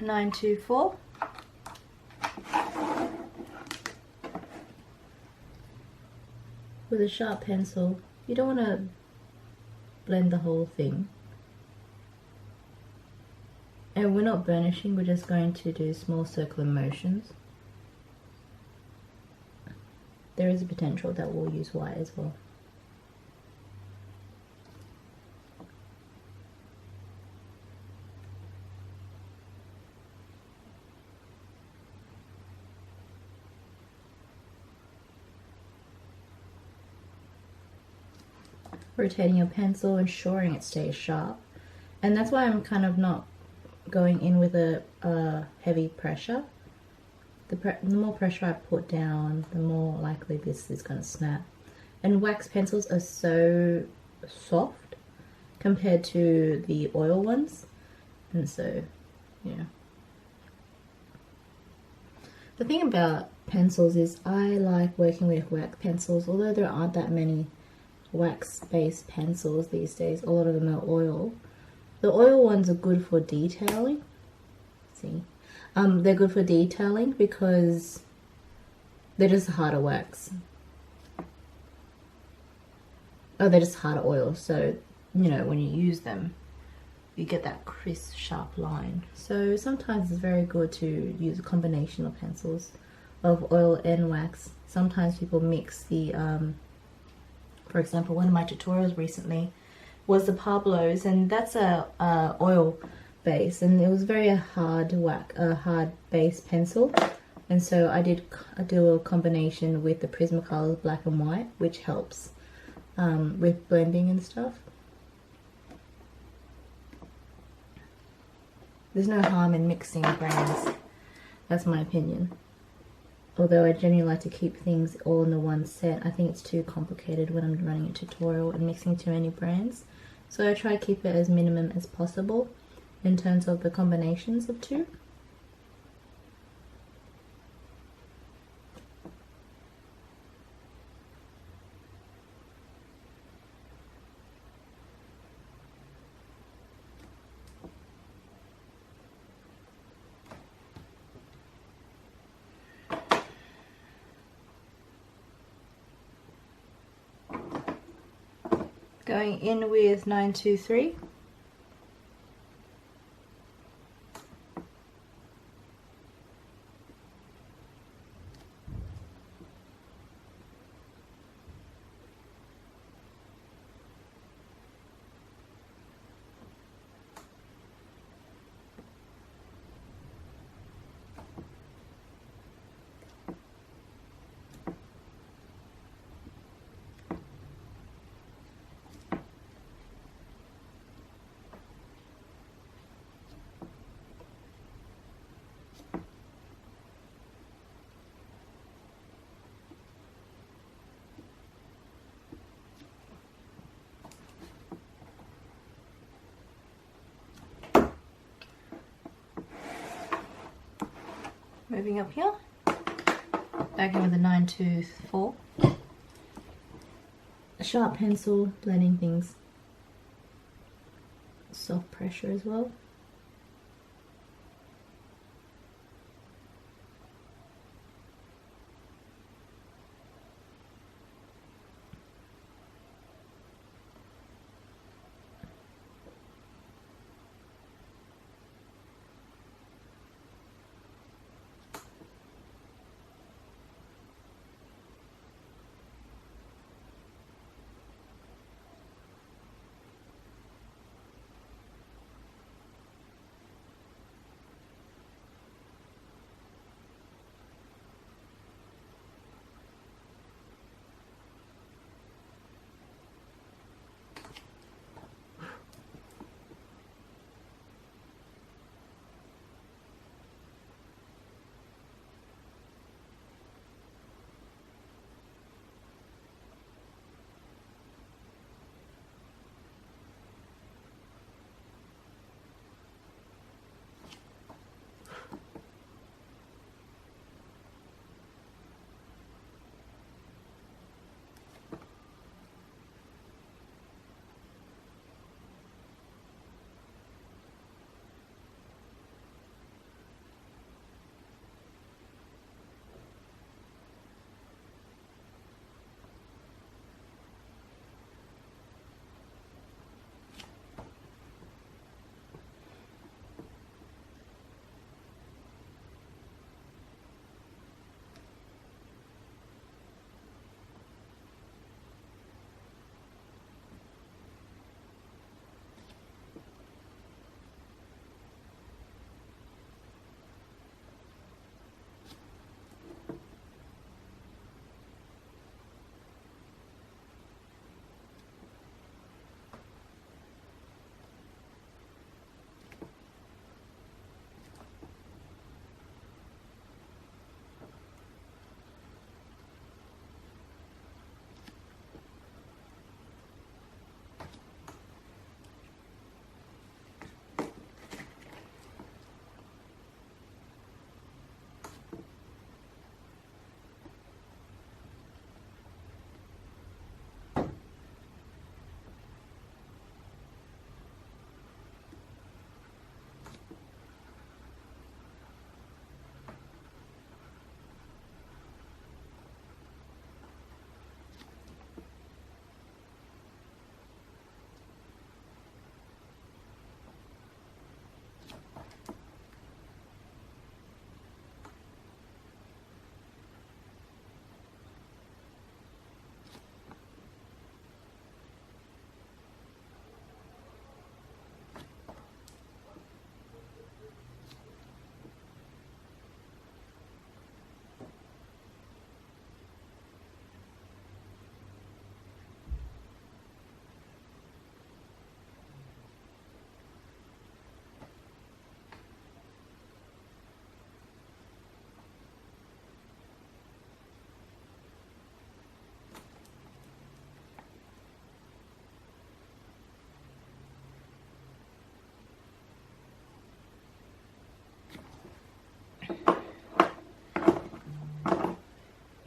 Nine two four. With a sharp pencil, you don't want to blend the whole thing. And we're not burnishing, we're just going to do small circular motions. There is a potential that we'll use white as well. Rotating your pencil, ensuring it stays sharp. And that's why I'm kind of not going in with a heavy pressure. The more pressure I put down, the more likely this is going to snap. And wax pencils are so soft compared to the oil ones. And so, yeah. The thing about pencils is I like working with wax pencils, although there aren't that many wax-based pencils these days. A lot of them are oil. The oil ones are good for detailing. See, they're good for detailing because they're just harder wax. Oh, they're just harder oil. So, you know, when you use them, you get that crisp, sharp line. So sometimes it's very good to use a combination of pencils, of oil and wax. Sometimes people mix the for example, one of my tutorials recently was the Pablo's, and that's a oil base, and it was very hard base pencil, and so I do a combination with the Prismacolor black and white, which helps with blending and stuff. There's no harm in mixing brands. That's my opinion. Although I generally like to keep things all in the one set. I think it's too complicated when I'm running a tutorial and mixing too many brands. So I try to keep it as minimum as possible in terms of the combinations of two. Going in with 923. Moving up here, back in with a 924. A sharp pencil, blending things. Soft pressure as well.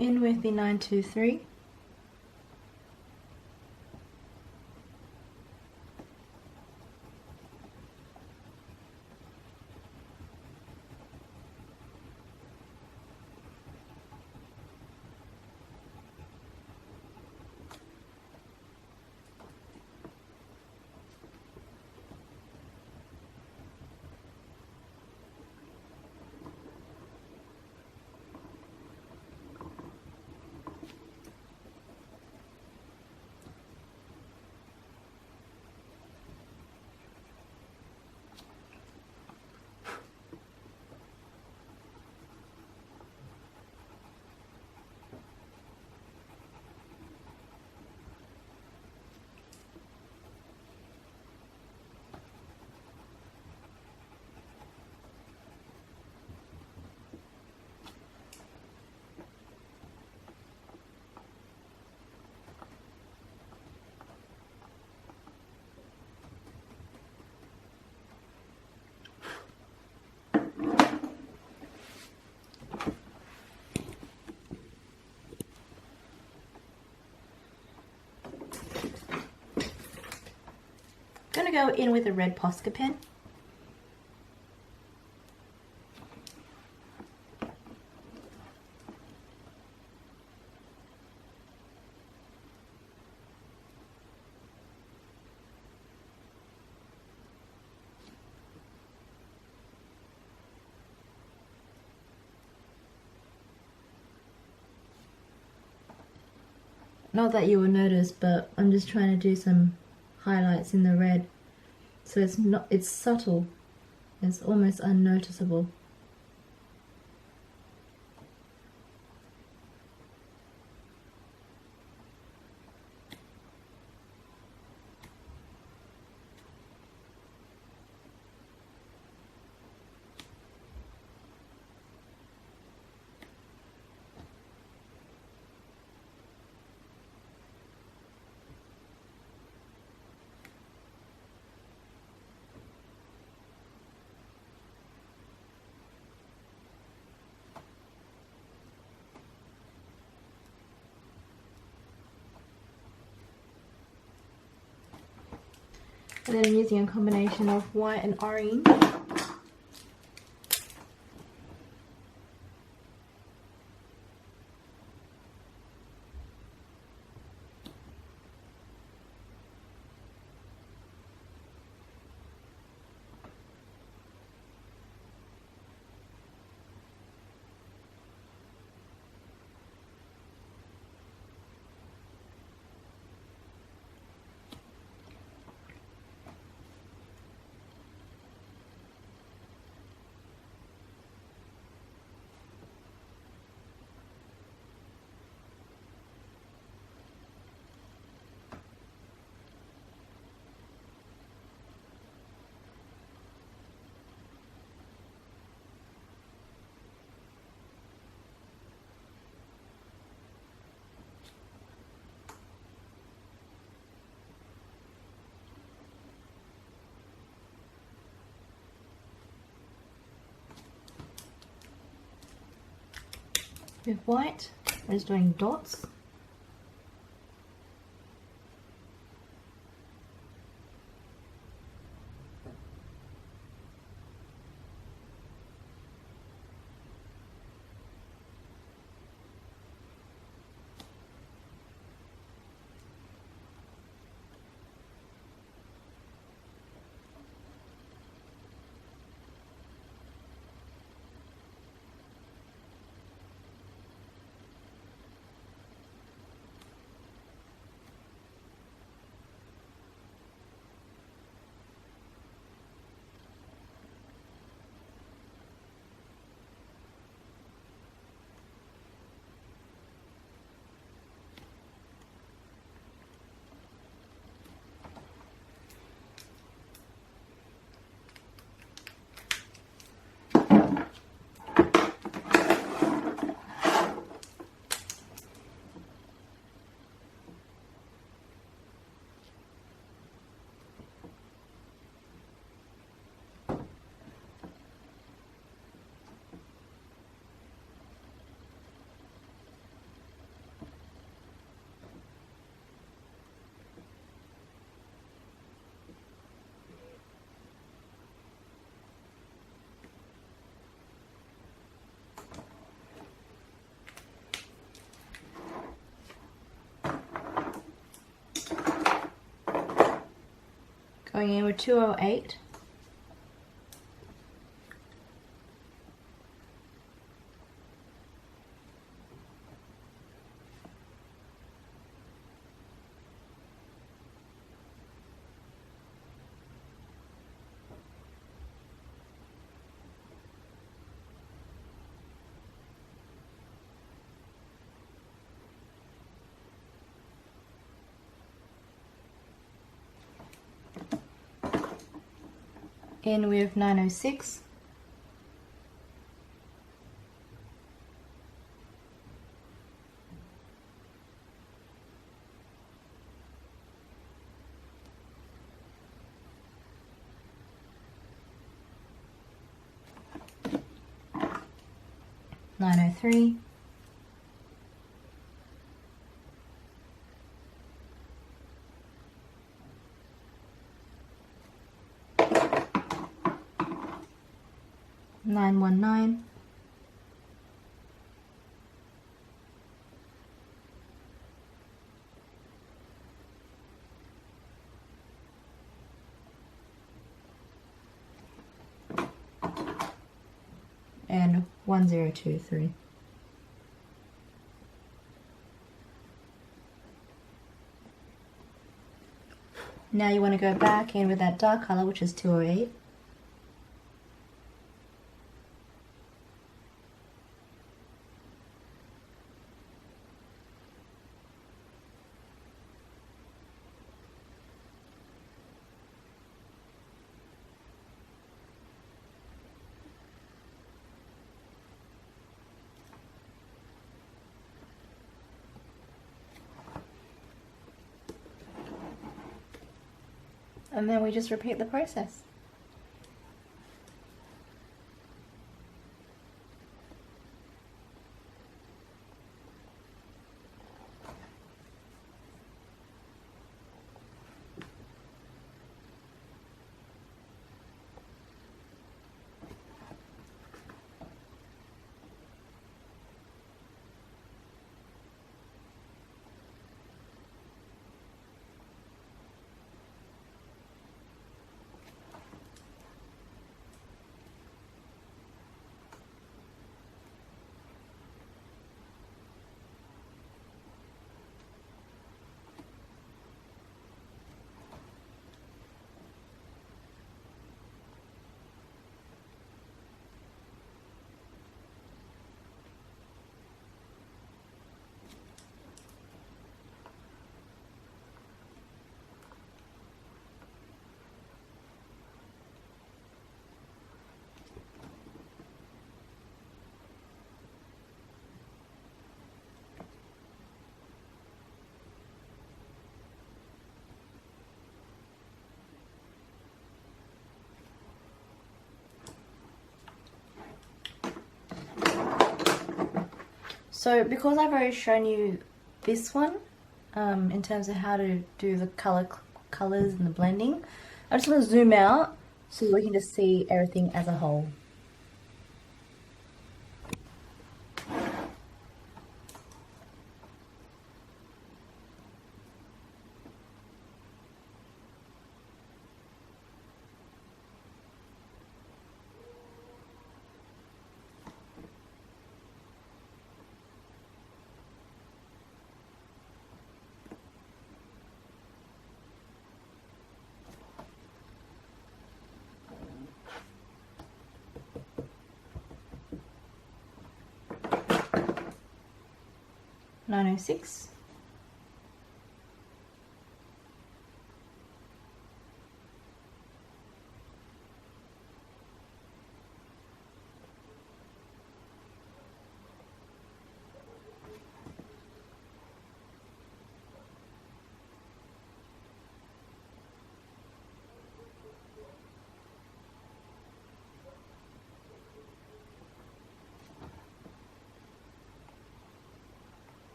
in with the 923. I'm going to go in with a red Posca pen. Not that you will notice, but I'm just trying to do some highlights in the red, so it's subtle, it's almost unnoticeable. And then I'm using a combination of white and orange. With white, I'm just doing dots. Going in with 208. In with 906. $903. $919. And 1023. Now you want to go back in with that dark color, which is 208. And then we just repeat the process. So because I've already shown you this one, in terms of how to do the colors and the blending, I just want to zoom out so we can just see everything as a whole. $906.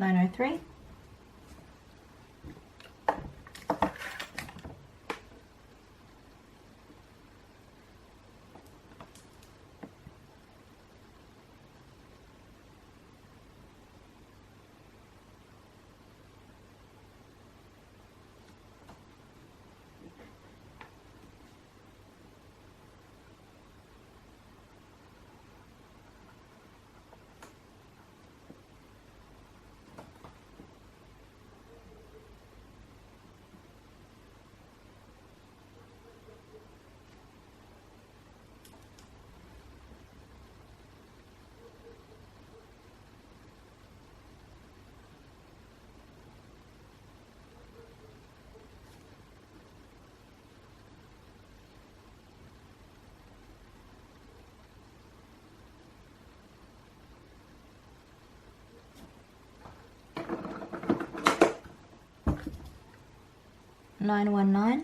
903. Nine one nine.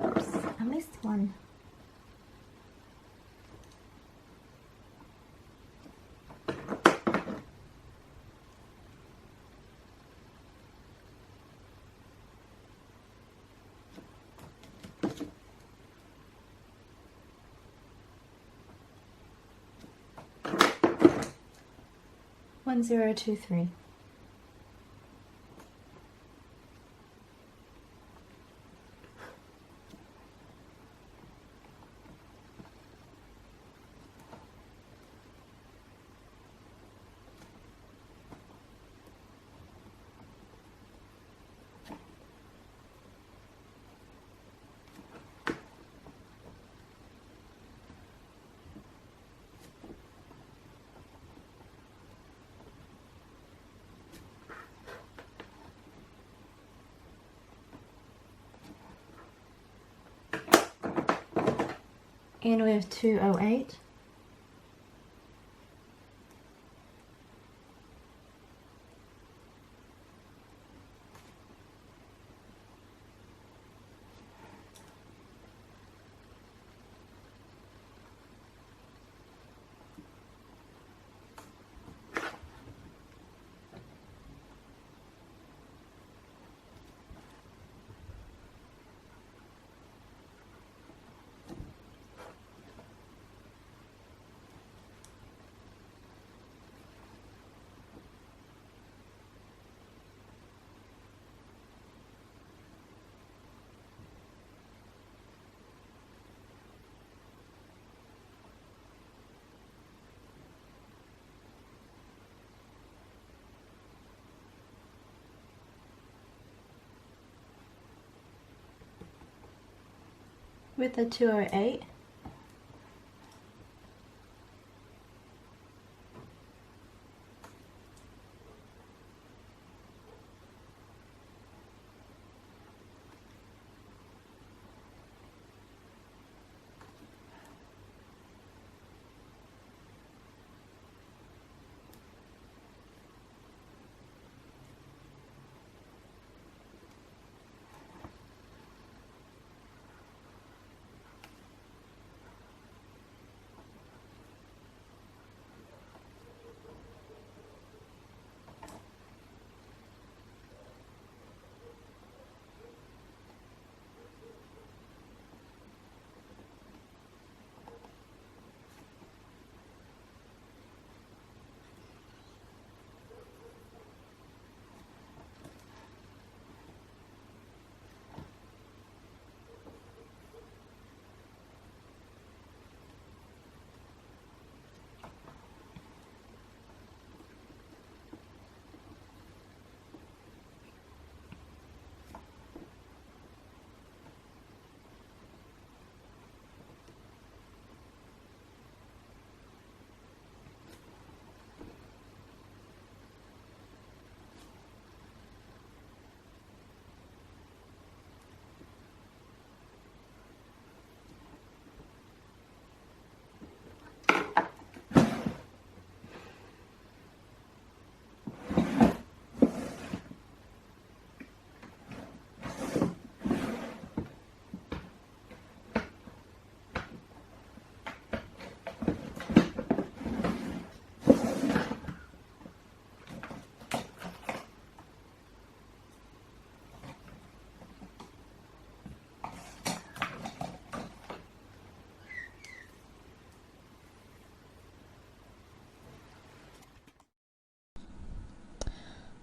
Oops, I missed one. One zero two three. And we have 208. With the 208.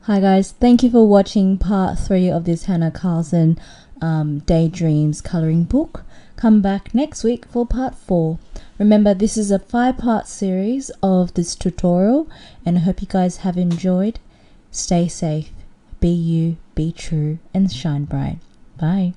Hi guys, thank you for watching part 3 of this Hanna Karlzon Daydreams colouring book. Come back next week for part 4. Remember, this is a 5-part series of this tutorial, and I hope you guys have enjoyed. Stay safe, be you, be true, and shine bright. Bye.